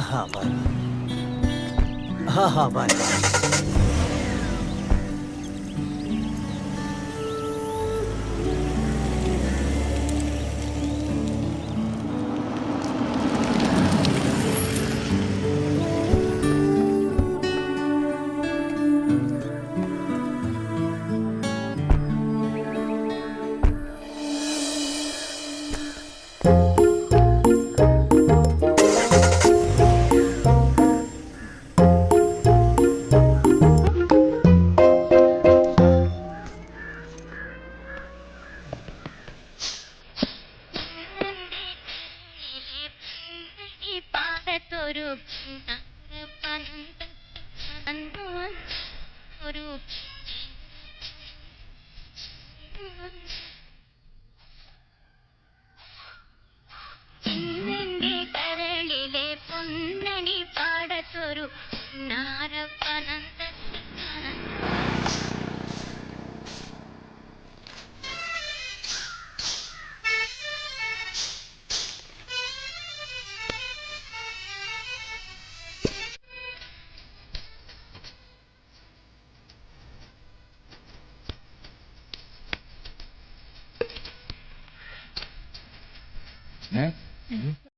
हाँ बाय। हाँ बाय।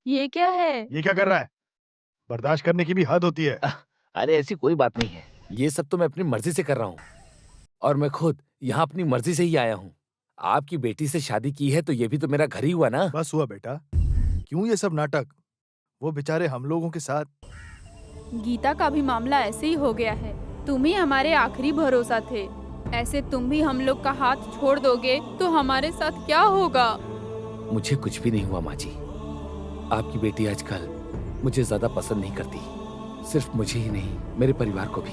ये क्या है? ये क्या कर रहा है? बर्दाश्त करने की भी हद होती है। अरे ऐसी कोई बात नहीं है, ये सब तो मैं अपनी मर्जी से कर रहा हूँ। और मैं खुद यहाँ अपनी मर्जी से ही आया हूँ। आपकी बेटी से शादी की है तो ये भी तो मेरा घर ही हुआ ना। बस हुआ बेटा, क्यों ये सब नाटक? वो बेचारे हम लोगों के साथ। गीता का भी मामला ऐसे ही हो गया है। तुम ही हमारे आखिरी भरोसा थे। ऐसे तुम भी हम लोग का हाथ छोड़ दोगे तो हमारे साथ क्या होगा? मुझे कुछ भी नहीं हुआ माँ जी। आपकी बेटी आजकल मुझे ज्यादा पसंद नहीं करती, सिर्फ मुझे ही नहीं, मेरे परिवार को भी।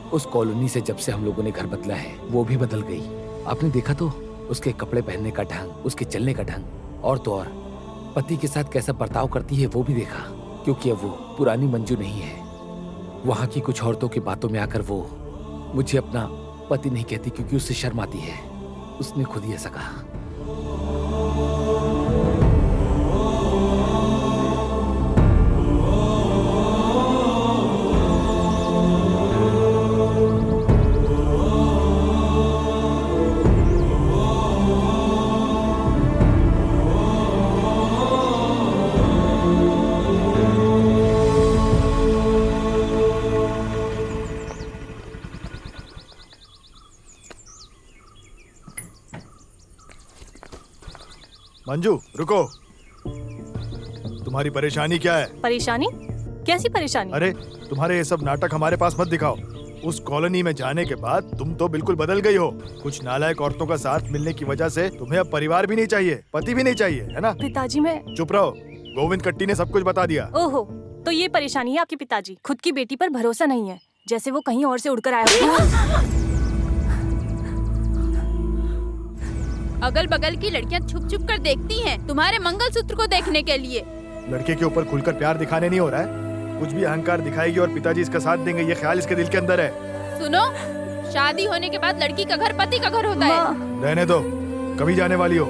उस कॉलोनी से जब से हम लोगों ने घर बदला है वो भी बदल गई। आपने देखा तो उसके कपड़े पहनने का ढंग, उसके चलने का ढंग, और तो और पति के साथ कैसा बर्ताव करती है वो भी देखा। क्योंकि अब वो पुरानी मंजू नहीं है। वहाँ की कुछ औरतों की बातों में आकर वो मुझे अपना पति नहीं कहती क्योंकि उससे शर्म आती है। उसने खुद ही ऐसा कहा। मंजू रुको। तुम्हारी परेशानी क्या है? परेशानी? कैसी परेशानी? अरे तुम्हारे ये सब नाटक हमारे पास मत दिखाओ। उस कॉलोनी में जाने के बाद तुम तो बिल्कुल बदल गई हो। कुछ नालायक औरतों का साथ मिलने की वजह से तुम्हें अब परिवार भी नहीं चाहिए, पति भी नहीं चाहिए, है ना? पिताजी मैं... चुप रहो, गोविंद कट्टी ने सब कुछ बता दिया। ओहो, तो ये परेशानी है आपके पिताजी। खुद की बेटी पर भरोसा नहीं है, जैसे वो कहीं और से उड़कर आया हो। अगल बगल की लड़कियां छुप छुप कर देखती हैं तुम्हारे मंगलसूत्र को देखने के लिए। लड़के के ऊपर खुलकर प्यार दिखाने नहीं हो रहा है। कुछ भी अहंकार दिखाएगी और पिताजी इसका साथ देंगे, ये ख्याल इसके दिल के अंदर है। सुनो, शादी होने के बाद लड़की का घर पति का घर होता है। रहने दो, कभी जाने वाली हो।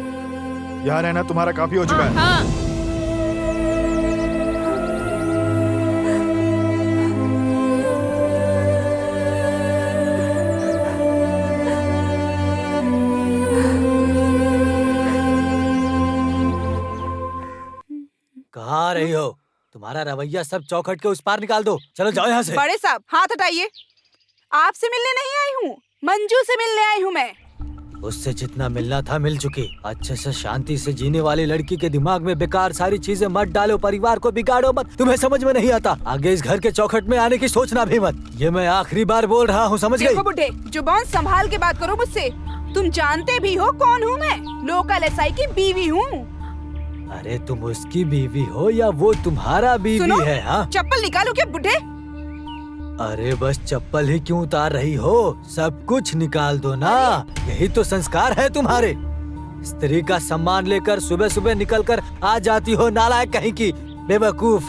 यहाँ रहना तुम्हारा काफी हो चुका है। हाँ। कहाँ आ रही हो? तुम्हारा रवैया सब चौखट के उस पार निकाल दो। चलो जाओ यहाँ से। बड़े साहब हाथ हटाइए। आपसे मिलने नहीं आई हूँ, मंजू से मिलने आई हूँ मैं। उससे जितना मिलना था मिल चुकी। अच्छे से शांति से जीने वाली लड़की के दिमाग में बेकार सारी चीजें मत डालो, परिवार को बिगाड़ो मत। तुम्हें समझ में नहीं आता, आगे इस घर के चौखट में आने की सोचना भी मत। ये मैं आखिरी बार बोल रहा हूँ, समझ गई? देखो बुढ़े, जुबान संभाल के बात करो मुझसे। तुम जानते भी हो कौन हूँ मैं? लोकल एसआई की बीवी हूँ। अरे तुम उसकी बीवी हो या वो तुम्हारा बीवी है? हाँ, चप्पल निकालो क्या बुढ़े? अरे बस चप्पल ही क्यों उतार रही हो? सब कुछ निकाल दो ना, यही तो संस्कार है तुम्हारे। स्त्री का सम्मान लेकर सुबह सुबह निकलकर आ जाती हो, नालायक कहीं की, बेवकूफ।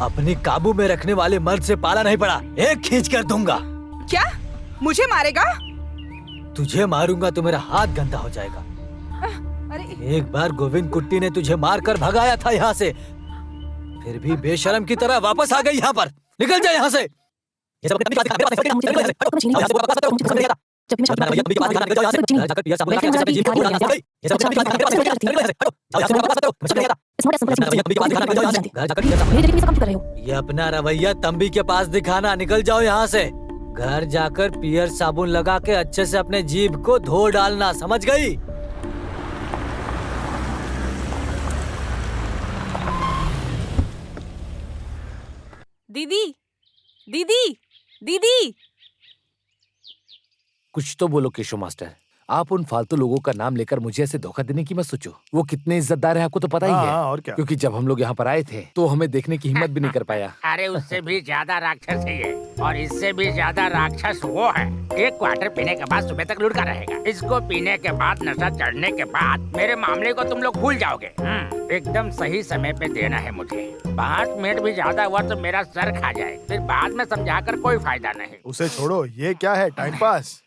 अपनी काबू में रखने वाले मर्द से पाला नहीं पड़ा, एक खींच कर दूंगा। क्या मुझे मारेगा? तुझे मारूंगा तो मेरा हाथ गंदा हो जाएगा। एक बार गोविंद कुट्टी ने तुझे मारकर भगाया था यहाँ से, फिर भी बेशरम की तरह वापस आ गई यहाँ पर। निकल जा यहाँ से। ये अपना रवैया तंबी के पास दिखाना। निकल जाओ यहाँ से। घर जाकर पियर साबुन लगा के अच्छे से अपने जीभ को धो डालना, समझ गई? दीदी, दीदी, दीदी। कुछ तो बोलो केशव मास्टर। आप उन फालतू लोगों का नाम लेकर मुझे ऐसे धोखा देने की मत सोचो। वो कितने इज्जतदार है आपको तो पता ही है। और क्या? क्योंकि जब हम लोग यहाँ पर आए थे तो हमें देखने की हिम्मत भी नहीं कर पाया। अरे उससे भी ज्यादा राक्षस है ये, और इससे भी ज्यादा राक्षस वो है। एक क्वार्टर पीने के बाद सुबह तक लुढ़का रहेगा। इसको पीने के बाद, नशा चढ़ने के बाद मेरे मामले को तुम लोग भूल जाओगे। एकदम सही समय पे देना है मुझे। 5 मिनट भी ज्यादा हुआ तो मेरा सर खा जाए, फिर बाद में समझाकर कोई फायदा नहीं। उसे छोड़ो, ये क्या है, टाइम पास?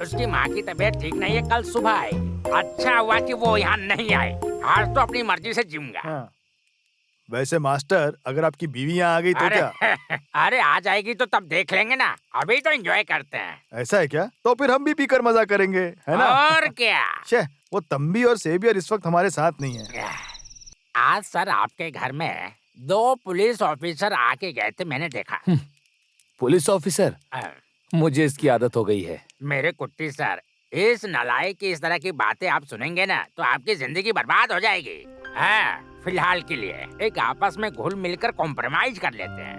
उसकी माँ की तबीयत ठीक नहीं है, कल सुबह आई। अच्छा हुआ कि वो यहाँ नहीं आए, आज तो अपनी मर्जी से जिऊंगा। वैसे मास्टर, अगर आपकी बीवी यहाँ आ गई तो क्या? अरे आ जाएगी तो तब देख लेंगे ना, अभी तो एंजॉय करते हैं। ऐसा है क्या? तो फिर हम भी पीकर मजा करेंगे, है ना? और क्या? वो तंबी और सेवियर इस वक्त हमारे साथ नहीं है। आज सर आपके घर में 2 पुलिस ऑफिसर आके गए थे, मैंने देखा। Police officer? मुझे इसकी आदत हो गई है। मेरे कुट्टी सर, इस नालायक की इस तरह की बातें आप सुनेंगे ना तो आपकी जिंदगी बर्बाद हो जाएगी। हाँ, फिलहाल के लिए एक आपस में घुल मिलकर कॉम्प्रोमाइज कर लेते हैं।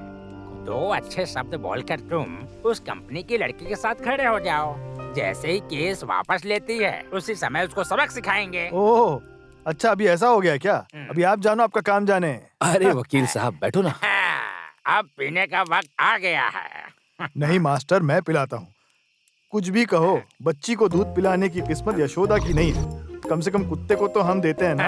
2 अच्छे शब्द बोलकर तुम उस कंपनी की लड़की के साथ खड़े हो जाओ। जैसे ही केस वापस लेती है उसी समय उसको सबक सिखाएंगे। ओह, अच्छा अभी ऐसा हो गया क्या? अभी आप जानो, आपका काम जाने। अरे वकील साहब बैठो ना। अब पीने का वक्त आ गया है। नहीं मास्टर, मैं पिलाता हूँ। कुछ भी कहो, बच्ची को दूध पिलाने की किस्मत यशोदा की नहीं है। कम से कम कुत्ते को तो हम देते हैं ना।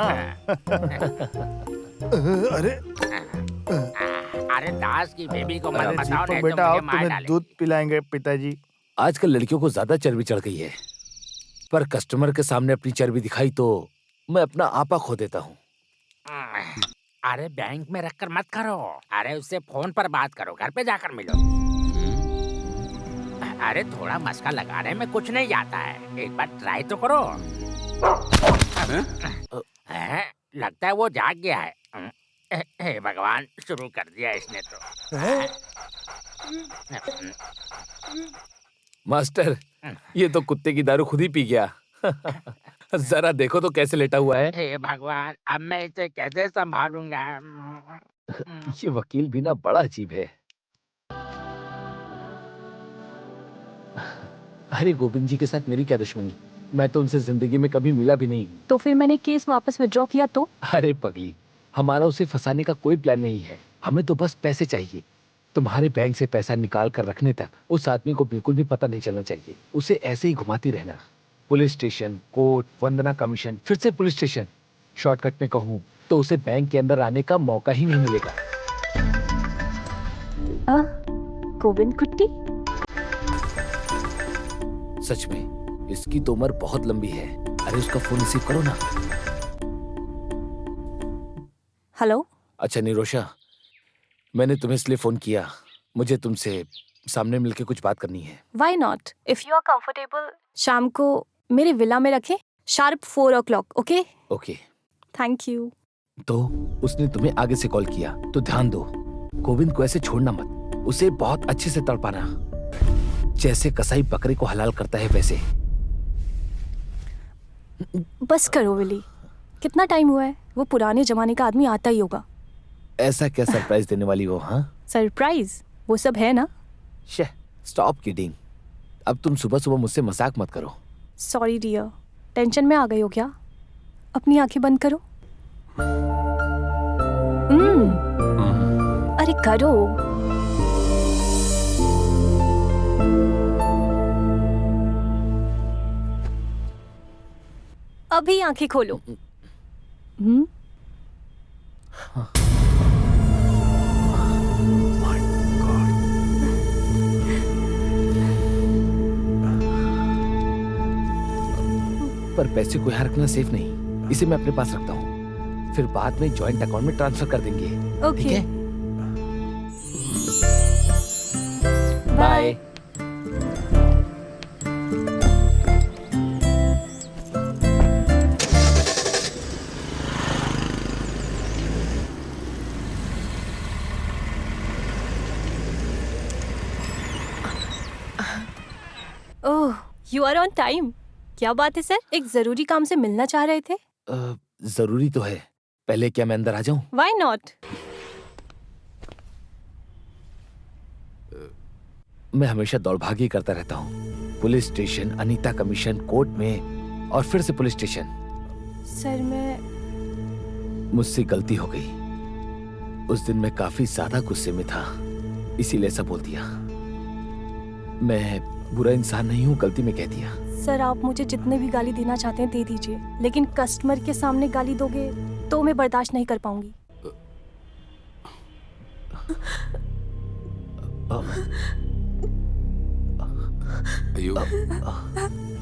अरे दास की बेबी को मत बताओ, नहीं तो बेटा आओ, मुझे मार तुम्हें डालेंगे। दूध पिलाएंगे पिताजी। आजकल लड़कियों को ज्यादा चर्बी चढ़ गई है, पर कस्टमर के सामने अपनी चर्बी दिखाई तो मैं अपना आपा खो देता हूँ। अरे बैंक में रखकर मत करो, अरे उससे फोन पर बात करो, घर पे जाकर मिलो। अरे थोड़ा मस्का लगाने में कुछ नहीं जाता है, एक बार ट्राई तो करो। लगता है वो जाग गया है। हे भगवान, शुरू कर दिया इसने तो। मास्टर, ये तो कुत्ते की दारू खुद ही पी गया। जरा देखो तो कैसे लेटा हुआ है। हे भगवान, अब मैं इसे कैसे संभालूंगा? ये वकील भी ना बड़ा अजीब है। अरे गोविंद जी के साथ मेरी क्या दुश्मनी, मैं तो उनसे जिंदगी में कभी मिला भी नहीं। तो फिर मैंने केस वापस विड्रॉ किया तो? अरे पगली, हमारा उसे फंसाने का कोई प्लान नहीं है, हमें तो बस पैसे चाहिए। तुम्हारे बैंक से पैसा निकाल कर रखने तक उस आदमी को बिल्कुल भी पता नहीं चलना चाहिए। उसे ऐसे ही घुमाती रहना, पुलिस स्टेशन, कोर्ट, वंदना कमीशन, फिर से पुलिस स्टेशन। शॉर्टकट में कहूँ तो उसे बैंक के अंदर आने का मौका ही नहीं मिलेगा। गोविंद कुट्टी, सच में इसकी तो उम्र बहुत लंबी है। अरे उसका फोन रिसीव करो ना। हेलो। अच्छा निरोशा, मैंने तुम्हें इसलिए फोन किया, मुझे तुमसे सामने मिलके कुछ बात करनी है। Why not? If you are comfortable, शाम को मेरे विला में रखें, sharp 4 o'clock, okay? Okay. Thank you. तो उसने तुम्हें आगे से कॉल किया तो ध्यान दो, गोविंद को ऐसे छोड़ना मत, उसे बहुत अच्छे से तड़पाना, जैसे कसाई बकरे को हलाल करता है वैसे। बस करो विली, कितना टाइम हुआ है? वो पुराने जमाने का आदमी आता ही होगा। ऐसा क्या सरप्राइज देने वाली हो? हाँ, सरप्राइज वो सब है ना। स्टॉप किडिंग, अब तुम सुबह सुबह मुझसे मजाक मत करो। सॉरी डियर, टेंशन में आ गई हो क्या? अपनी आंखें बंद करो। अरे करो। अभी आंखें खोलो। पर पैसे को यहाँ रखना सेफ नहीं, इसे मैं अपने पास रखता हूँ, फिर बाद में जॉइंट अकाउंट में ट्रांसफर कर देंगे। ठीक है? Bye. Oh, you are on time. क्या बात है सर, एक जरूरी काम से मिलना चाह रहे थे? जरूरी तो है, पहले क्या मैं अंदर आ जाऊं? Why not? मैं हमेशा दौड़भागी करता रहता हूँ, police station, Anita commission, court में और फिर से पुलिस स्टेशन। सर मैं मुझसे गलती हो गई, उस दिन मैं काफी ज्यादा गुस्से में था, इसीलिए ऐसा बोल दिया। मैं बुरा इंसान नहीं हूँ, गलती में कह दिया। सर आप मुझे जितने भी गाली देना चाहते हैं दे दीजिए, लेकिन कस्टमर के सामने गाली दोगे तो मैं बर्दाश्त नहीं कर पाऊंगी।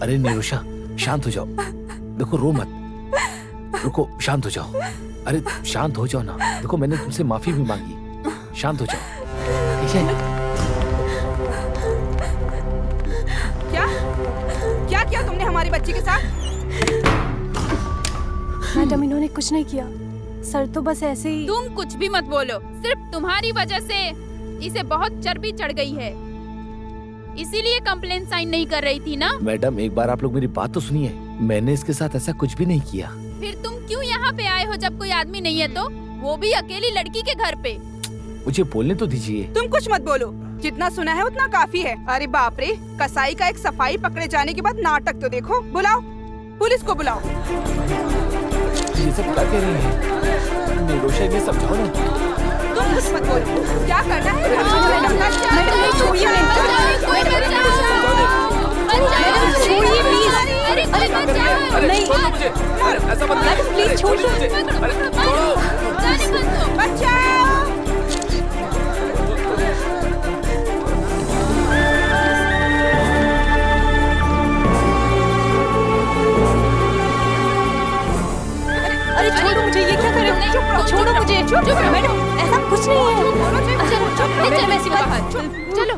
अरे निरुषा, शांत हो जाओ, देखो रो मत, रुको, शांत हो जाओ। अरे शांत हो जाओ ना, देखो मैंने तुमसे माफी भी मांगी, शांत हो जाओ, ठीक है? क्या किया तुमने हमारी बच्ची के साथ? मैडम इन्होंने कुछ नहीं किया, सर तो बस ऐसे ही। तुम कुछ भी मत बोलो, सिर्फ तुम्हारी वजह से इसे बहुत चर्बी चढ़ गई है, इसीलिए कंप्लेंट साइन नहीं कर रही थी ना। मैडम एक बार आप लोग मेरी बात तो सुनिए, मैंने इसके साथ ऐसा कुछ भी नहीं किया। फिर तुम क्यों यहाँ पे आए हो जब कोई आदमी नहीं है तो, वो भी अकेली लड़की के घर पे? मुझे बोलने तो दीजिए। तुम कुछ मत बोलो, जितना सुना है उतना काफी है। अरे बाप रे, कसाई का एक सफाई पकड़े जाने के बाद नाटक तो देखो। बुलाओ, पुलिस को बुलाओ। ये सब क्या कह रही है? निरोशा इन्हें समझाओ ना। तुम कुछ मत बोलो, क्या करना है? प्लीज छोड़िए। अरे छोड़ो मुझे, ये क्या कर रहे हो? छोड़ो मुझे, मैडम ऐसा कुछ नहीं है। चलो ऐसी बात, चलो।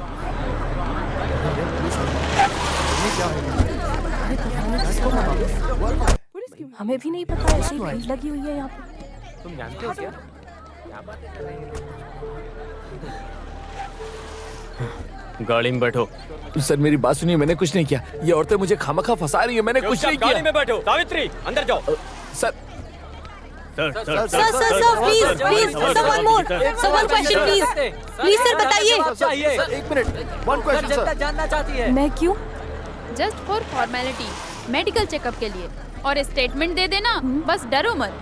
हमें भी नहीं पता, ऐसी भीड़ लगी हुई है यहाँ पे। तुम जानते हो क्या? गाड़ी में बैठो। सर मेरी बात सुनिए, मैंने कुछ नहीं किया। ये औरतें मुझे खामखा फंसा रही है, मैंने कुछ नहीं किया। गाड़ी में बैठो। सावित्री अंदर जाओ। Sir sir please please someone more, someone question please, please sir बताइए। एक मिनट, वन क्वेश्चन सर। जानना चाहती है। मैं क्यों? Just for formality, medical checkup के लिए। और स्टेटमेंट दे देना, बस डरो मत।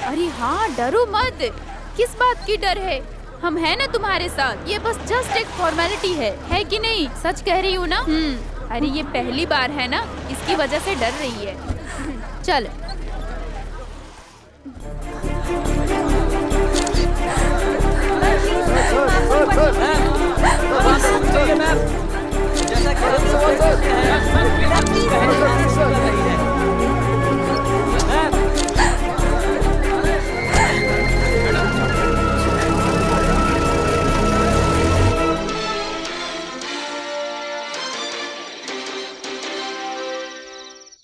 अरे हाँ, डरो मत। किस बात की डर है? हम हैं ना तुम्हारे साथ। ये बस जस्ट एक फॉर्मेलिटी है कि नहीं? सच कह रही हूँ ना? अरे ये पहली बार है ना, इसकी वजह से डर रही है। चल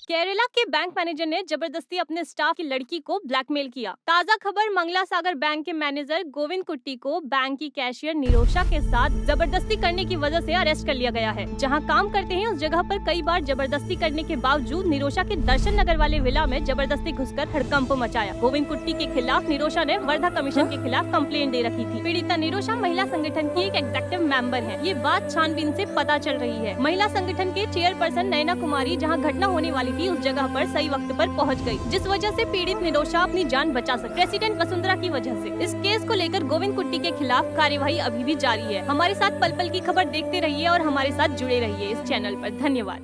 केरला के बैंक मैनेजर ने जबरदस्ती अपने स्टाफ की लड़की को ब्लैकमेल किया। ताजा खबर, मंगला सागर बैंक के मैनेजर गोविंद कुट्टी को बैंक की कैशियर निरोशा के साथ जबरदस्ती करने की वजह से अरेस्ट कर लिया गया है। जहां काम करते हैं उस जगह पर कई बार जबरदस्ती करने के बावजूद निरोशा के दर्शन नगर वाले विला में जबरदस्ती घुसकर हड़कंप मचाया। गोविंद कुट्टी के खिलाफ निरोशा ने वर्धा कमीशन के खिलाफ कंप्लेंट दे रखी थी। पीड़िता निरोशा महिला संगठन की एक एग्जेक्टिव मेंबर है। ये बात छानबीन से पता चल रही है। महिला संगठन के चेयरपर्सन नयना कुमारी जहां घटना होने वाली थी उस जगह पर सही वक्त पर पहुंच गई, जिस वजह से पीड़ित निरोशा अपनी जान बचा सके। प्रेसिडेंट वसुंधरा की वजह से इस केस को लेकर गोविंद कुट्टी के खिलाफ कार्यवाही अभी भी जारी है। हमारे साथ पल पल की खबर देखते रहिए और हमारे साथ जुड़े रहिए इस चैनल पर। धन्यवाद।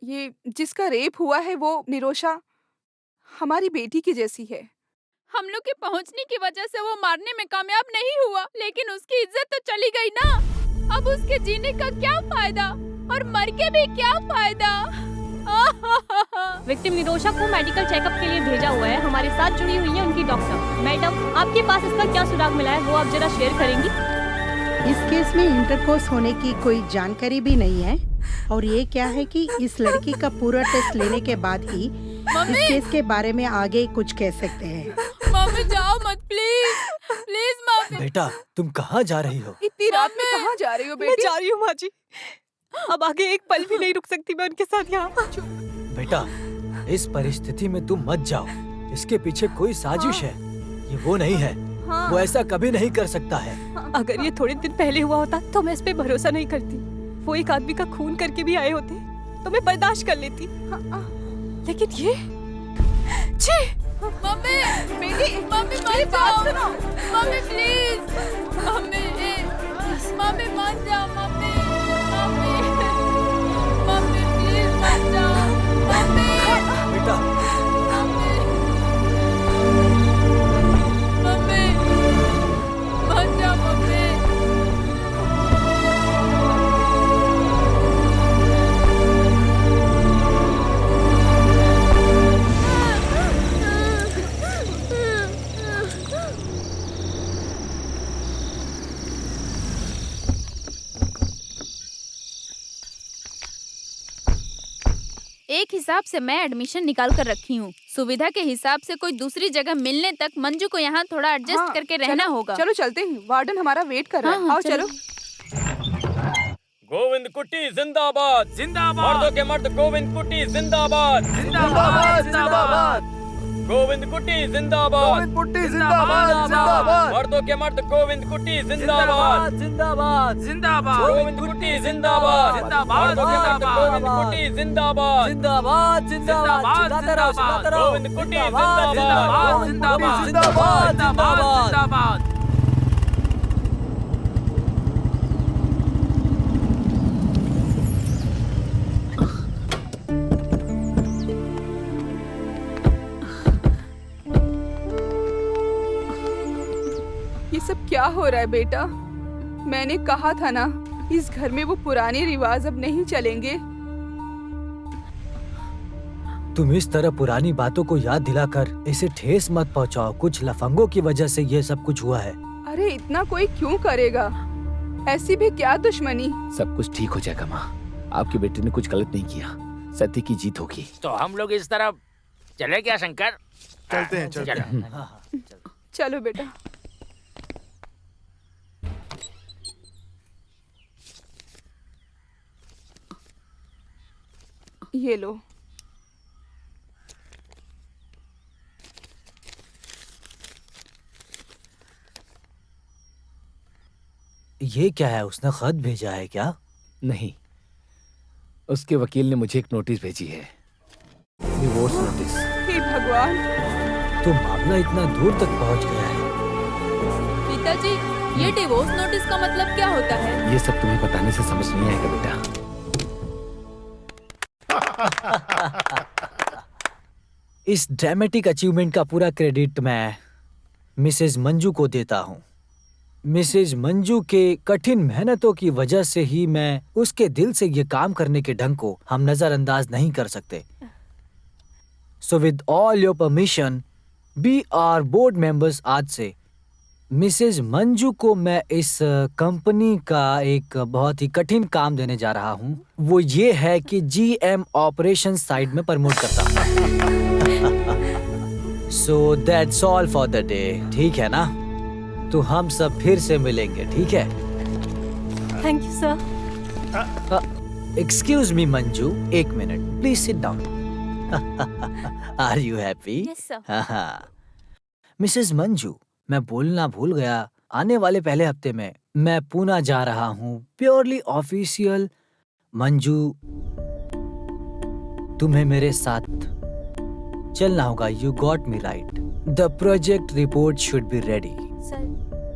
ये जिसका रेप हुआ है वो निरोशा हमारी बेटी की जैसी है। हम लोग के पहुंचने की वजह से वो मारने में कामयाब नहीं हुआ, लेकिन उसकी इज्जत तो चली गई ना। अब उसके जीने का क्या फायदा और मर के भी क्या फायदा। विक्टिम निरोशा को मेडिकल चेकअप के लिए भेजा हुआ है। हमारे साथ जुड़ी हुई है उनकी डॉक्टर। मैडम, आपके पास इसका क्या सुराग मिला है, वो आप जरा शेयर करेंगी? इस केस में इंटरकोर्स होने की कोई जानकारी भी नहीं है और ये क्या है कि इस लड़की का पूरा टेस्ट लेने के बाद ही इस केस के बारे में आगे कुछ कह सकते हैं। मम्मी जाओ मत, प्लीज प्लीज मम्मी। बेटा तुम कहाँ जा रही हो? इतनी रात में कहाँ जा रही हो बेटी? मैं जा रही हूँ माँ जी, अब आगे एक पल भी नहीं रुक सकती मैं उनके साथ यहाँ। बेटा इस परिस्थिति में तुम मत जाओ, इसके पीछे कोई साजिश है। ये वो नहीं है, वो ऐसा कभी नहीं कर सकता है। अगर ये थोड़े दिन पहले हुआ होता तो मैं इस पे भरोसा नहीं करती। वो एक आदमी का खून करके भी आए होते तो मैं बर्दाश्त कर लेती, लेकिन ये छी। मम्मी बेटी, मम्मी मत जाओ, मम्मी प्लीज, मम्मी मम्मी मत जाओ, मम्मी मम्मी मम्मी प्लीज मत जाओ, मम्मी बेटा मम्मी मम्मी मत जाओ, मम्मी। एक हिसाब से मैं एडमिशन निकाल कर रखी हूँ। सुविधा के हिसाब से कोई दूसरी जगह मिलने तक मंजू को यहाँ थोड़ा एडजस्ट करके रहना होगा। चलो चलते हैं, वार्डन हमारा वेट कर रहा है। आओ चलो। गोविंद कुट्टी जिंदाबाद, जिंदाबाद। मर्दों के मर्द गोविंद कुट्टी जिंदाबाद, जिंदाबाद, जिंदाबाद। गोविंद कुट्टी जिंदाबाद, गोविंद कुट्टी जिंदाबाद, जिंदाबाद। मर्दों के मर्द गोविंद कुट्टी जिंदाबाद, जिंदाबाद, जिंदाबाद। गोविंद कुट्टी जिंदाबाद, जिंदाबाद। मर्दों के मर्द गोविंद कुट्टी जिंदाबाद, जिंदाबाद, जिंदाबाद। चिल्लाते रहो, चिल्लाते रहो। गोविंद कुट्टी जिंदाबाद, जिंदाबाद, जिंदाबाद, जिंदाबाद। ये सब क्या हो रहा है बेटा? मैंने कहा था ना, इस घर में वो पुराने रिवाज अब नहीं चलेंगे। तुम इस तरह पुरानी बातों को याद दिलाकर इसे ठेस मत पहुंचाओ। कुछ लफंगों की वजह से ये सब कुछ हुआ है। अरे इतना कोई क्यों करेगा? ऐसी भी क्या दुश्मनी? सब कुछ ठीक हो जाएगा माँ, आपकी बेटी ने कुछ गलत नहीं किया, सत्य की जीत होगी। तो हम लोग इस तरफ चले क्या शंकर? चलते हैं, चलते हैं। चलो बेटा। ये लो। ये क्या है? उसने खत भेजा है क्या? नहीं, उसके वकील ने मुझे एक नोटिस भेजी है, डिवोर्स नोटिस। हे भगवान, तो मामला इतना दूर तक पहुंच गया है। पिताजी, ये डिवोर्स नोटिस का मतलब क्या होता है? ये सब तुम्हें बताने से समझ नहीं आएगा बेटा। इस ड्रामेटिक अचीवमेंट का पूरा क्रेडिट मैं मिसेज मंजू को देता हूँ। मिसेज मंजू के कठिन मेहनतों की वजह से ही मैं उसके दिल से ये काम करने के ढंग को हम नजरअंदाज नहीं कर सकते। So with all your permission, we are board members, आज से मिसेज मंजू को मैं इस कंपनी का एक बहुत ही कठिन काम देने जा रहा हूँ। वो ये है कि जीएम ऑपरेशन साइड में प्रमोट करता हूँ। So that's all for the day, ठीक है ना? तो हम सब फिर से मिलेंगे, ठीक है? Thank you sir. Excuse me Manju, एक minute, please sit down. Are you happy? Yes sir. हाँ। मिसेज मंजू, मैं बोलना भूल गया, आने वाले पहले हफ्ते में मैं पूना जा रहा हूँ, प्योरली ऑफिशियल। मंजू, तुम्हें मेरे साथ चलना होगा। You got me right. The project report should be ready. Sir,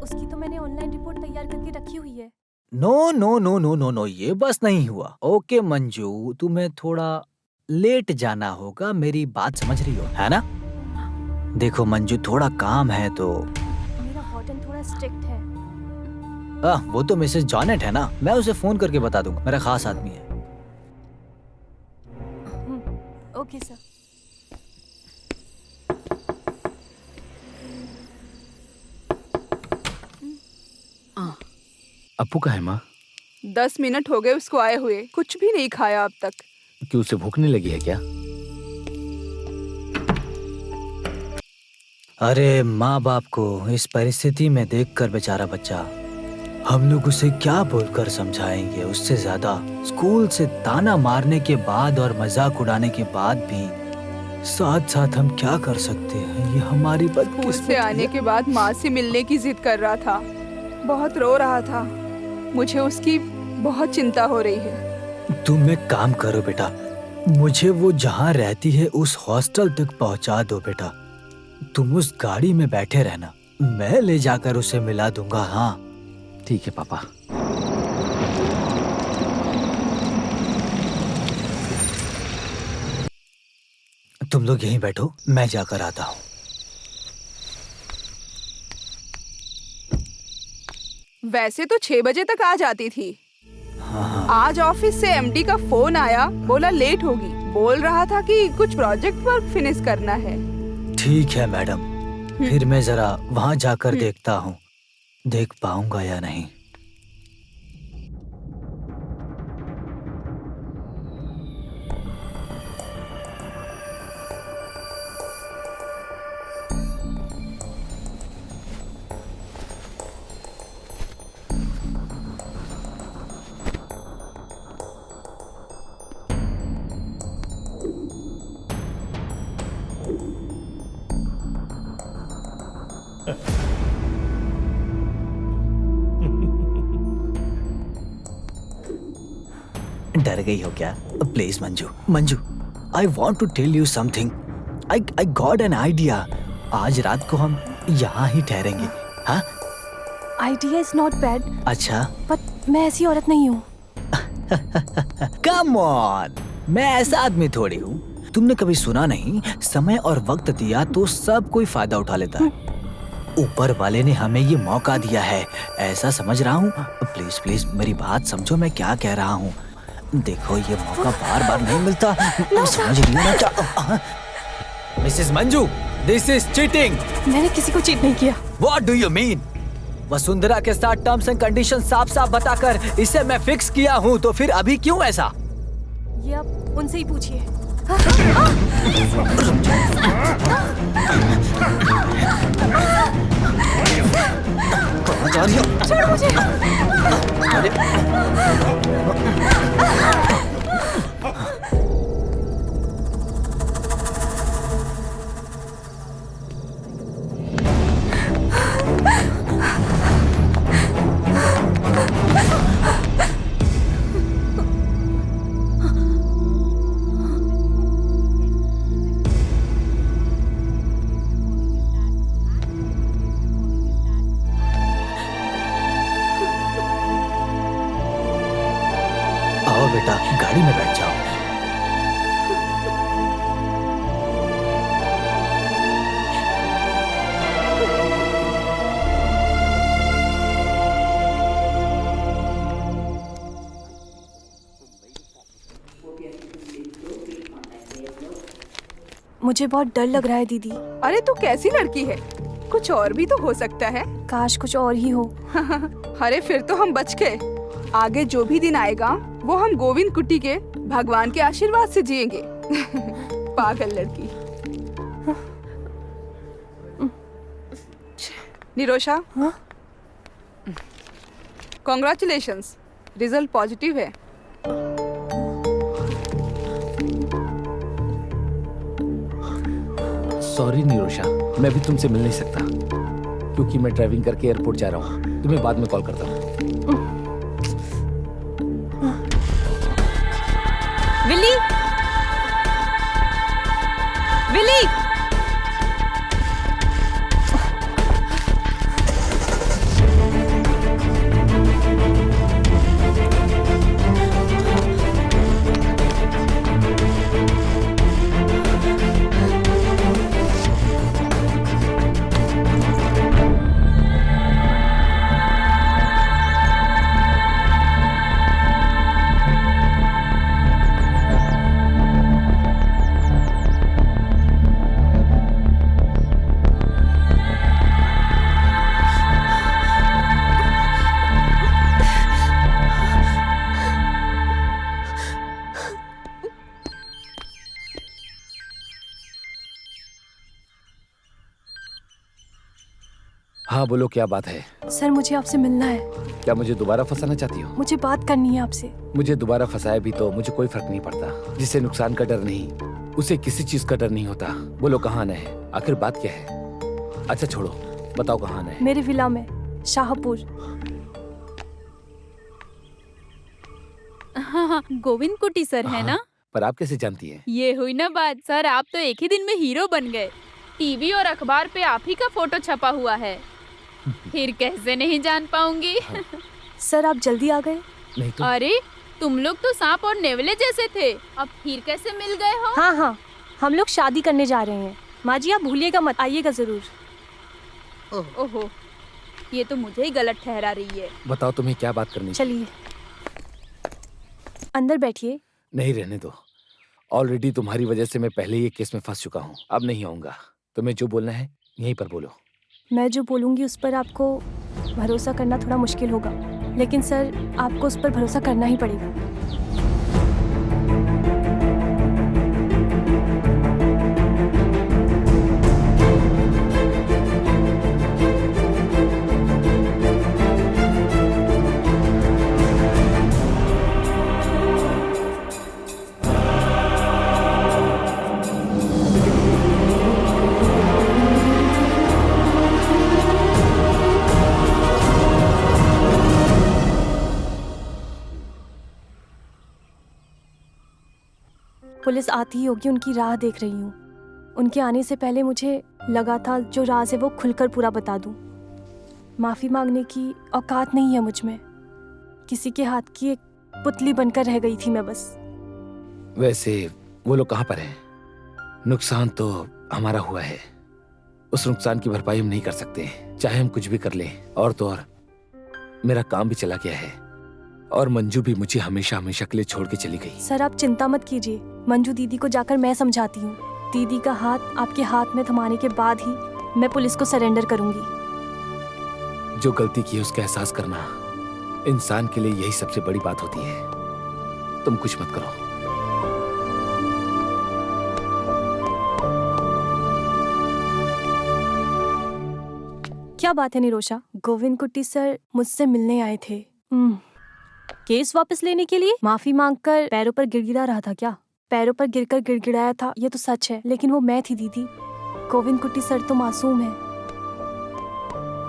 उसकी तो मैंने ऑनलाइन रिपोर्ट तैयार करके रखी हुई है। No no no no no no, ये बस नहीं हुआ। ओके मंजू, तुम्हें थोड़ा लेट जाना होगा, मेरी बात समझ रही हो, है ना? देखो मंजू, थोड़ा काम है तो। मेरा वार्डन थोड़ा स्ट्रिक्ट है। वो तो मिसेस जॉनेट है ना, मैं उसे फोन करके बता दूंगा, मेरा खास आदमी है। Okay sir. अप्पू का है माँ? 10 मिनट हो गए उसको आए हुए, कुछ भी नहीं खाया अब तक। क्यों, उसे भूख नहीं लगी है क्या? अरे माँ बाप को इस परिस्थिति में देखकर बेचारा बच्चा, हम लोग उसे क्या बोलकर समझाएंगे? उससे ज्यादा स्कूल से ताना मारने के बाद और मजाक उड़ाने के बाद भी साथ साथ हम क्या कर सकते हैं? ये हमारी बदकिस्मती स्कूल से आने के बाद माँ से मिलने की जिद कर रहा था, बहुत रो रहा था। मुझे उसकी बहुत चिंता हो रही है। तुम एक काम करो बेटा, मुझे वो जहाँ रहती है उस हॉस्टल तक पहुँचा दो बेटा। तुम उस गाड़ी में बैठे रहना, मैं ले जाकर उसे मिला दूंगा। हाँ ठीक है पापा। तुम लोग यहीं बैठो, मैं जाकर आता हूँ। वैसे तो 6 बजे तक आ जाती थी। हाँ। आज ऑफिस से एमडी का फोन आया, बोला लेट होगी। बोल रहा था कि कुछ प्रोजेक्ट वर्क फिनिश करना है। ठीक है मैडम, फिर मैं जरा वहाँ जाकर देखता हूँ, देख पाऊंगा या नहीं। डर गई हो क्या? Please Manju, Manju, I want to tell you something. I got an idea. आज रात को हम यहाँ ही ठहरेंगे। हाँ, आइडिया इज नॉट बैड। अच्छा, पर मैं ऐसी औरत नहीं हूँ। कम ऑन, मैं ऐसा आदमी थोड़ी हूँ। तुमने कभी सुना नहीं, समय और वक्त दिया तो सब कोई फायदा उठा लेता है। ऊपर वाले ने हमें ये मौका दिया है, ऐसा समझ रहा हूँ। प्लीज प्लीज मेरी बात समझो, मैं क्या कह रहा हूँ। देखो ये मौका बार बार नहीं मिलता, समझ रही हो ना क्या? Mrs Manju, this is cheating. मैंने किसी को चीट नहीं किया। What do you mean? Vasundhara के साथ टर्म्स एंड कंडीशन साफ साफ बताकर इसे मैं फिक्स किया हूँ, तो फिर अभी क्यों ऐसा? ये आप उनसे ही पूछिए। कहाँ जा रही हो? छोड़ो मुझे। बेटा, गाड़ी में बैठ जाओ। मुझे बहुत डर लग रहा है दीदी। अरे तू कैसी लड़की है, कुछ और भी तो हो सकता है। काश कुछ और ही हो। अरे फिर तो हम बच गए। आगे जो भी दिन आएगा वो हम गोविंद कुट्टी के भगवान के आशीर्वाद से जिएंगे। पागल लड़की। निरोशा, कॉन्ग्रेचुलेशंस, रिजल्ट पॉजिटिव है। सॉरी निरोशा, मैं भी तुमसे मिल नहीं सकता क्योंकि मैं ड्राइविंग करके एयरपोर्ट जा रहा हूँ। तुम्हें बाद में कॉल करता हूँ। विली, विली, हाँ बोलो, क्या बात है? सर मुझे आपसे मिलना है। क्या मुझे दोबारा फंसाना चाहती हो? मुझे बात करनी है आपसे। मुझे दोबारा फंसाया भी तो मुझे कोई फर्क नहीं पड़ता। जिसे नुकसान का डर नहीं, उसे किसी चीज का डर नहीं होता। बोलो कहाँ आना है, आखिर बात क्या है? अच्छा छोड़ो, बताओ कहाँ आना है? मेरे विला में, शाहपुर। हाँ, गोविंद कुट्टी सर है ना? पर आप कैसे जानती हैं? ये हुई ना बात। सर आप तो एक ही दिन में हीरो बन गए। टीवी और अखबार पे आप ही का फोटो छपा हुआ है, फिर कैसे नहीं जान पाऊंगी। सर आप जल्दी आ गए। नहीं तो। अरे तुम लोग तो सांप और नेवले जैसे थे, अब फिर कैसे मिल गए हो? हाँ हाँ, हम लोग शादी करने जा रहे हैं। माँ जी आप भूलिएगा मत, आइएगा जरूर। ओहो, ये तो मुझे ही गलत ठहरा रही है। बताओ तुम्हें क्या बात करनी? चलिए अंदर बैठिए। नहीं, रहने दो। ऑलरेडी तुम्हारी वजह से मैं पहले ही केस में फंस चुका हूँ। अब नहीं आऊंगा। तुम्हें जो बोलना है यहीं पर बोलो। मैं जो बोलूँगी उस पर आपको भरोसा करना थोड़ा मुश्किल होगा, लेकिन सर आपको उस पर भरोसा करना ही पड़ेगा। पुलिस आती ही होगी, उनकी राह देख रही हूँ। उनके आने से पहले मुझे लगा था जो राज है वो खुलकर पूरा बता दूँ। माफ़ी मांगने की औकात नहीं है मुझ में। किसी के हाथ की एक पुतली बनकर रह गई थी मैं बस। वैसे वो लोग कहाँ पर हैं? नुकसान तो हमारा हुआ है, उस नुकसान की भरपाई हम नहीं कर सकते, चाहे हम कुछ भी कर लें। और तो और मेरा काम भी चला गया है और मंजू भी मुझे हमेशा हमेशा के लिए छोड़ के चली गई। सर आप चिंता मत कीजिए, मंजू दीदी को जाकर मैं समझाती हूँ। दीदी का हाथ आपके हाथ में थमाने के बाद ही मैं पुलिस को सरेंडर करूंगी। जो गलती की है उसका एहसास करना इंसान के लिए यही सबसे बड़ी बात होती है। तुम कुछ मत करो। क्या बात है निरोशा? गोविंद कुट्टी सर मुझसे मिलने आए थे। केस वापस लेने के लिए? माफी मांगकर पैरों पर गिड़गिड़ा रहा था क्या? पैरों पर गिरकर गिड़गिड़ाया था, ये तो सच है, लेकिन वो मैं थी दीदी। गोविंद कुट्टी सर तो मासूम है।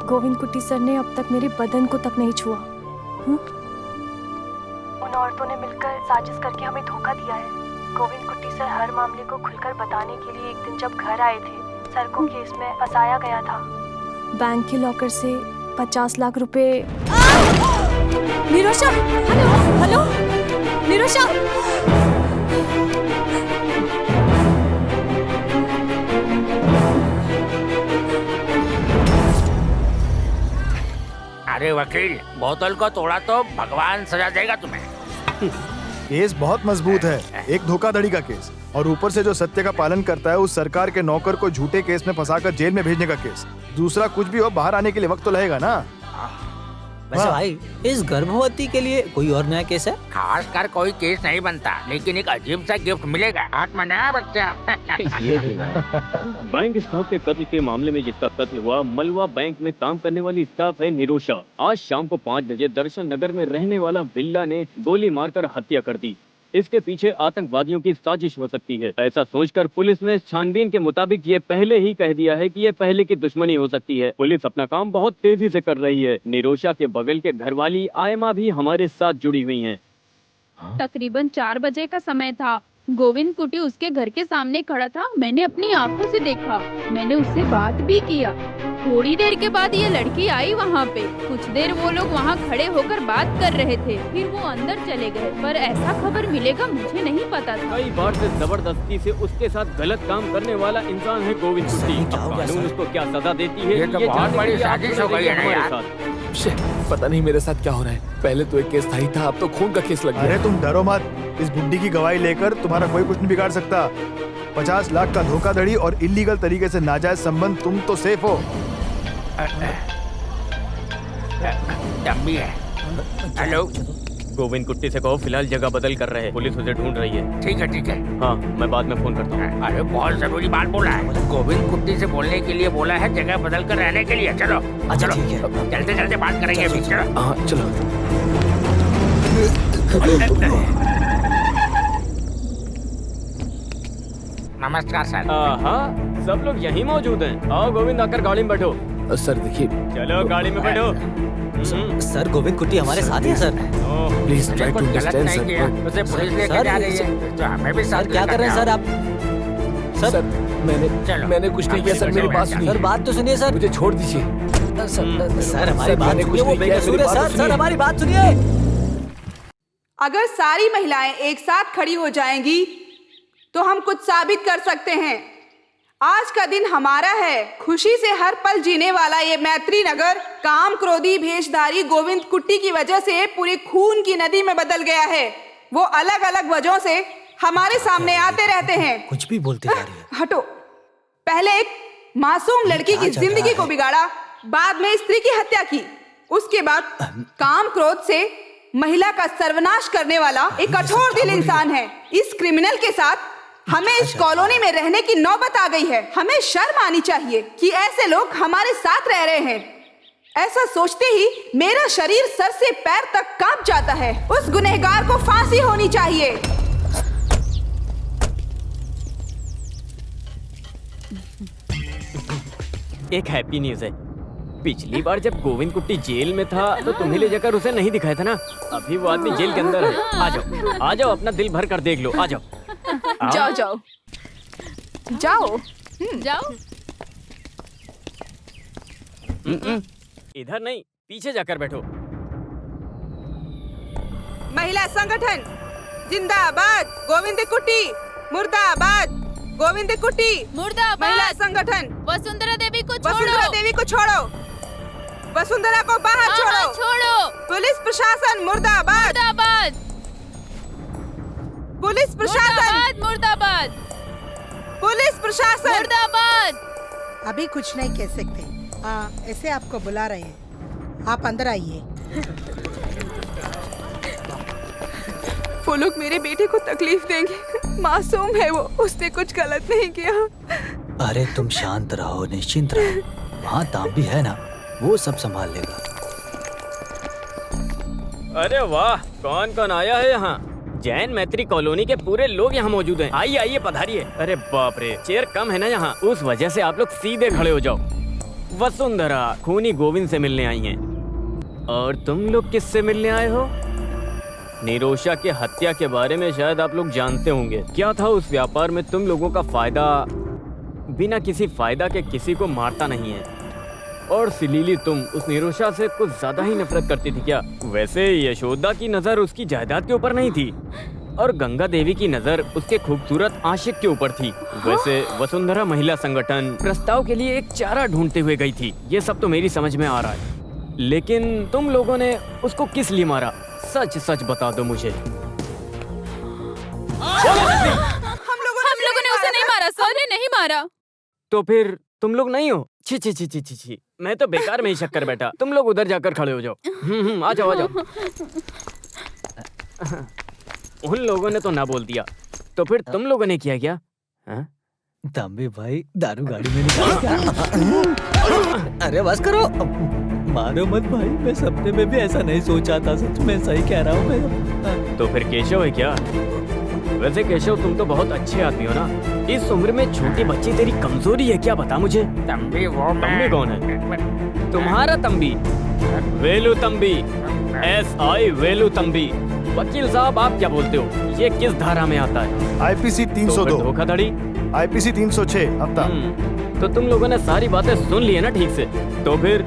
गोविंद कुट्टी सर ने अब तक मेरे बदन को तक नहीं छुआ। उन औरतों ने मिलकर साजिश करके हमें धोखा दिया है। गोविंद कुट्टी सर हर मामले को खुलकर बताने के लिए एक दिन जब घर आए थे, सर को केस में फंसाया गया था। बैंक के लॉकर से 50 लाख रुपए। निरोशा, हेलो हेलो निरोशा। अरे वकील, बोतल को तोड़ा तो भगवान सजा देगा तुम्हें। केस बहुत मजबूत है, एक धोखाधड़ी का केस, और ऊपर से जो सत्य का पालन करता है उस सरकार के नौकर को झूठे केस में फंसाकर जेल में भेजने का केस। दूसरा कुछ भी हो, बाहर आने के लिए वक्त तो लगेगा ना। वैसे भाई, इस गर्भवती के लिए कोई और नया केस है? खास कर कोई केस नहीं बनता, लेकिन एक अजीब सा गिफ्ट मिलेगा। हाथ में नया बच्चा। बैंक स्टाफ के कत्ल के मामले में जिसका कत्ल हुआ, मलवा बैंक में काम करने वाली स्टाफ है निरोशा। आज शाम को 5 बजे दर्शन नगर में रहने वाला बिल्ला ने गोली मारकर हत्या कर दी। इसके पीछे आतंकवादियों की साजिश हो सकती है। ऐसा सोचकर पुलिस ने छानबीन के मुताबिक ये पहले ही कह दिया है कि ये पहले की दुश्मनी हो सकती है। पुलिस अपना काम बहुत तेजी से कर रही है। निरोशा के बगल के घरवाली आयमा भी हमारे साथ जुड़ी हुई हैं। तकरीबन 4 बजे का समय था। गोविंद कुटी उसके घर के सामने खड़ा था। मैंने अपनी आंखों से देखा, मैंने उससे बात भी किया। थोड़ी देर के बाद ये लड़की आई वहाँ पे। कुछ देर वो लोग वहाँ खड़े होकर बात कर रहे थे, फिर वो अंदर चले गए। पर ऐसा खबर मिलेगा मुझे नहीं पता था। कई बार से जबरदस्ती से उसके साथ गलत काम करने वाला इंसान है गोविंद कुटी। कानून उसको क्या सजा देती है, ये तो बहुत बड़ी साजिश हो गई है ना यार। पता नहीं मेरे साथ क्या हो रहा है। पहले तो एक केस था ही था, अब तो खून का केस लग गया। अरे तुम डरो मत, इस बुड्ढी की गवाही लेकर तुम्हारा कोई कुछ नहीं बिगाड़ सकता। 50 लाख का धोखाधड़ी और इलीगल तरीके से नाजायज संबंध, तुम तो सेफ हो। डम्बी है। हेलो, गोविंद कुट्टी से कहो फिलहाल जगह बदल कर रहे हैं, पुलिस उसे ढूंढ रही है। ठीक है ठीक है। हाँ, मैं बाद में फोन करता हूँ। अरे बहुत जरूरी बात बोला है। गोविंद कुट्टी से बोलने के लिए बोला है, जगह बदल कर रहने के लिए। चलो चलो, चलते चलते बात करेंगे अभी। चलो हाँ चलो। नमस्कार सर। हाँ, सब लोग यहीं मौजूद हैं। आओ गोविंद, आकर गाड़ी में बैठो। सर देखिए, चलो गाड़ी में बैठो। सर गोविंद कुट्टी हमारे साथ है sir. Please try to understand sir. उसे पुलिस लेकर जा रही है, तो हमें भी साथ क्या कर रहे हैं सर आप? सर मैंने कुछ नहीं किया सर, मेरी बात सुनिए। सर बात तो सुनिए सर। मुझे छोड़ दीजिए सर, हमारी बात सुनिए। वो बेकसूर है सर। सर हमारी बात सुनिए। अगर सारी महिलाएं एक साथ खड़ी हो जाएंगी तो हम कुछ साबित कर सकते हैं। आज का दिन हमारा है। खुशी से हर पल जीने वाला ये मैत्री नगर काम क्रोधी भेषधारी गोविंद कुट्टी की वजह से पूरी खून की नदी में बदल गया है। वो अलग अलग वजहों से हमारे सामने आते रहते हैं। कुछ भी बोलते जा रही है। हटो। पहले एक मासूम लड़की की जिंदगी को बिगाड़ा, बाद में स्त्री की हत्या की, उसके बाद काम क्रोध से महिला का सर्वनाश करने वाला एक कठोर दिल इंसान है। इस क्रिमिनल के साथ हमें इस कॉलोनी में रहने की नौबत आ गई है। हमें शर्म आनी चाहिए कि ऐसे लोग हमारे साथ रह रहे हैं। ऐसा सोचते ही मेरा शरीर सर से पैर तक कांप जाता है। उस गुनहगार को फांसी होनी चाहिए। एक हैप्पी न्यूज है। पिछली बार जब गोविंद कुट्टी जेल में था तो तुम्हें ले जाकर उसे नहीं दिखाया था ना। अभी वो आदमी जेल के अंदर है। आ जाओ, अपना दिल भर कर देख लो। आ जाओ। जाओ जाओ जाओ जाओ। इधर नहीं, पीछे जाकर बैठो। महिला संगठन जिंदाबाद। गोविंद कुट्टी मुर्दाबाद। गोविंद कुट्टी मुर्दाबाद। महिला संगठन वसुंधरा देवी को छोड़ो। वसुंधरा देवी को छोड़ो। वसुंधरा को बाहर छोड़ो। छोड़ो। पुलिस प्रशासन मुर्दाबाद। मुर्दाबाद। पुलिस प्रशासन मुर्दाबाद। पुलिस प्रशासन मुर्दाबाद। अभी कुछ नहीं कह सकते। ऐसे आपको बुला रहे हैं, आप अंदर आइए। वो लोग मेरे बेटे को तकलीफ देंगे। मासूम है वो, उसने कुछ गलत नहीं किया। अरे तुम शांत रहो, निश्चिंत रहो। वहाँ तांबी है ना, वो सब संभाल लेगा। अरे वाह, कौन कौन आया है यहाँ? जैन मैत्री कॉलोनी के पूरे लोग यहाँ मौजूद हैं। आइए आइए, पधारिए। अरे बाप रे, चेयर कम है ना यहाँ, उस वजह से आप लोग सीधे खड़े हो जाओ। वसुंधरा खूनी गोविंद से मिलने आई हैं। और तुम लोग किससे मिलने आए हो? निरोशा के हत्या के बारे में शायद आप लोग जानते होंगे। क्या था उस व्यापार में तुम लोगों का फायदा? बिना किसी फायदा के किसी को मारता नहीं है। और सिलीली तुम उस निरोशा से कुछ ज्यादा ही नफरत करती थी क्या? वैसे यशोदा की नजर उसकी जायदाद के ऊपर नहीं थी और गंगा देवी की नजर उसके खूबसूरत आशिक के ऊपर थी। वैसे वसुंधरा महिला संगठन प्रस्ताव के लिए एक चारा ढूंढते हुए गई थी। ये सब तो मेरी समझ में आ रहा है, लेकिन तुम लोगों ने उसको किस लिए मारा? सच सच बता दो मुझे। हम लोगों ने उसे नहीं मारा सर, ने नहीं मारा। तो फिर तुम लोग नहीं हो? छी छी छी छी छी छी, मैं तो बेकार में ही शक कर बैठा। तुम लोग उधर जाकर खड़े हो जाओ। आ जाओ आ जाओ। उन लोगों ने तो ना बोल दिया, तो फिर तुम लोगों ने किया क्या? तंबी भाई दारू गाड़ी में निकाल क्या? अरे बस करो, मारो मत भाई, मैं सपने में भी ऐसा नहीं सोचा था, सच में सही कह रहा हूँ मैं। तो फिर केशव है क्या? वैसे केशव तुम तो बहुत अच्छे आदमी हो ना, इस उम्र में छोटी बच्ची तेरी कमजोरी है क्या? बता मुझे। तंबी वो तंबी कौन है? तुम्हारा तंबी? वेलू तंबी, SI वेलू तंबी। वकील साहब आप क्या बोलते हो, ये किस धारा में आता है? IPC 302 धोखाधड़ी, IPC 306 हफ्ता। तो तुम लोगों ने सारी बातें सुन ली है ना ठीक से? तो फिर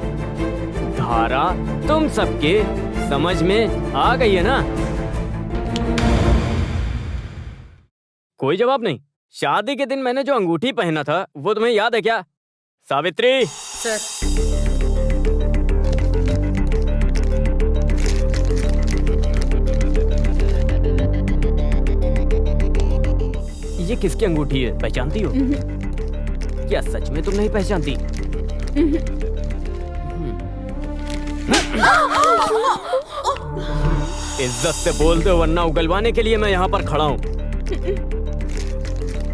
धारा तुम सबके समझ में आ गई है ना? कोई जवाब नहीं। शादी के दिन मैंने जो अंगूठी पहना था वो तुम्हें याद है क्या? सावित्री सर। ये किसकी अंगूठी है, पहचानती हो? क्या सच में तुम नहीं पहचानती? इज्जत से बोल दो वरना उगलवाने के लिए मैं यहाँ पर खड़ा हूँ।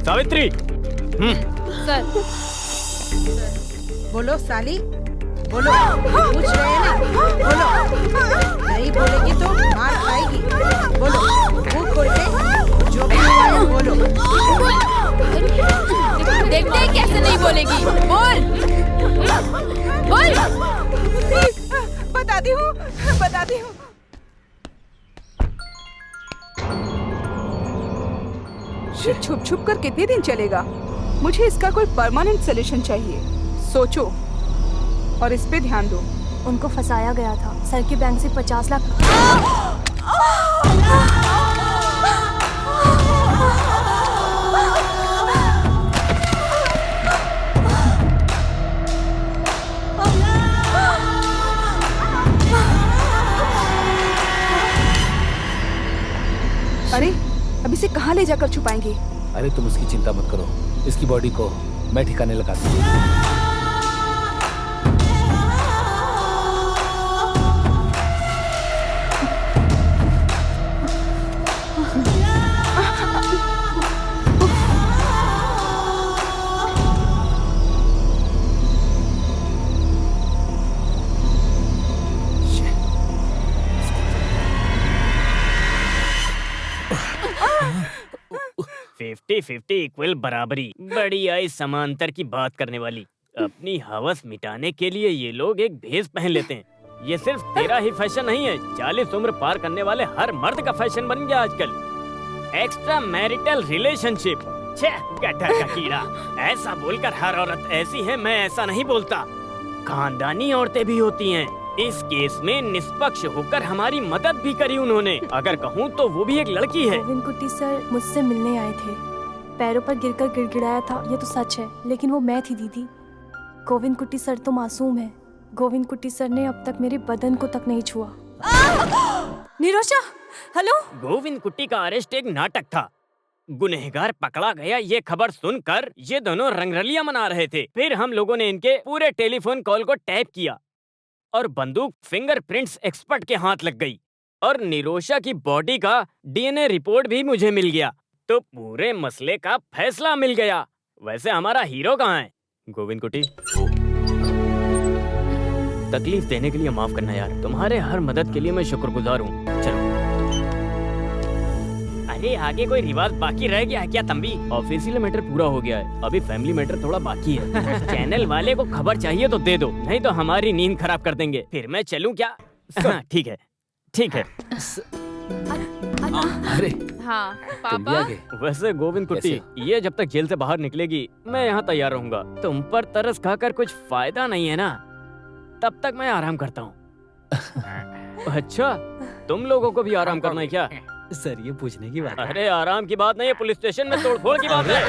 सावित्री। सर। बोलो साली, बोलो। पूछ रहे हैं ना, बोलो। नहीं बोलेगी तो मार खाएगी। बोलो, मुंह खोल के जो भी हुआ है बोलो। देखते हैं कैसे नहीं बोलेगी। बोल बोल। बताती हूँ बताती हूँ। ये छुप छुप कर कितने दिन चलेगा? मुझे इसका कोई परमानेंट सोल्यूशन चाहिए। सोचो और इस पे ध्यान दो। उनको फंसाया गया था, सर के बैंक से 50 लाख। अरे अब इसे कहाँ ले जाकर छुपाएंगे? अरे तुम उसकी चिंता मत करो, इसकी बॉडी को मैं ठिकाने लगा दूंगा। इक्वल बराबरी, बड़ी आई समांतर की बात करने वाली। अपनी हवस मिटाने के लिए ये लोग एक भेष पहन लेते हैं। ये सिर्फ तेरा ही फैशन नहीं है, 40 उम्र पार करने वाले हर मर्द का फैशन बन गया आजकल। एक्स्ट्रा मैरिटल रिलेशनशिप, गटर का कीड़ा। ऐसा बोलकर हर औरत ऐसी है, मैं ऐसा नहीं बोलता। खानदानी औरतें भी होती हैं। इस केस में निष्पक्ष होकर हमारी मदद भी करी उन्होंने। अगर कहूँ तो वो भी एक लड़की है। गोविंद कुट्टी सर मुझसे मिलने आए थे, पैरों पर गिरकर गिड़गिड़ाया था, ये तो सच है, लेकिन वो मैं थी दीदी। गोविंद कुट्टी सर तो मासूम है। गोविंद कुट्टी सर ने अब तक मेरे बदन को तक नहीं छुआ। निरोशा, हेलो। गोविंद कुट्टी का अरेस्ट एक नाटक था। गुनहगार पकड़ा गया ये खबर सुनकर ये दोनों रंगरलियां मना रहे थे। फिर हम लोगों ने इनके पूरे टेलीफोन कॉल को टैप किया और बंदूक फिंगरप्रिंट्स एक्सपर्ट के हाथ लग गई और निरोशा की बॉडी का DNA रिपोर्ट भी मुझे मिल गया। तो पूरे मसले का फैसला मिल गया। वैसे हमारा हीरो कहाँ है? गोविंद कुट्टी, तकलीफ देने के लिए माफ करना यार। तुम्हारे हर मदद के लिए मैं शुक्रगुजार हूँ। चलो। अरे आगे कोई रिवाज बाकी रह गया है क्या तंबी? ऑफिशियल मैटर पूरा हो गया है, अभी फैमिली मैटर थोड़ा बाकी है। चैनल वाले को खबर चाहिए तो दे दो, नहीं तो हमारी नींद खराब कर देंगे। फिर मैं चलूं क्या? हाँ, ठीक है ठीक है। अरे हाँ पापा। वैसे गोविंद कुट्टी, ये जब तक जेल से बाहर निकलेगी मैं यहाँ तैयार रहूंगा। तुम पर तरस खाकर कुछ फायदा नहीं है ना? तब तक मैं आराम करता हूँ। अच्छा, तुम लोगों को भी आराम करना है क्या? सर ये पूछने की बात है। अरे आराम की बात नहीं है, पुलिस स्टेशन में तोड़फोड़ की बात है।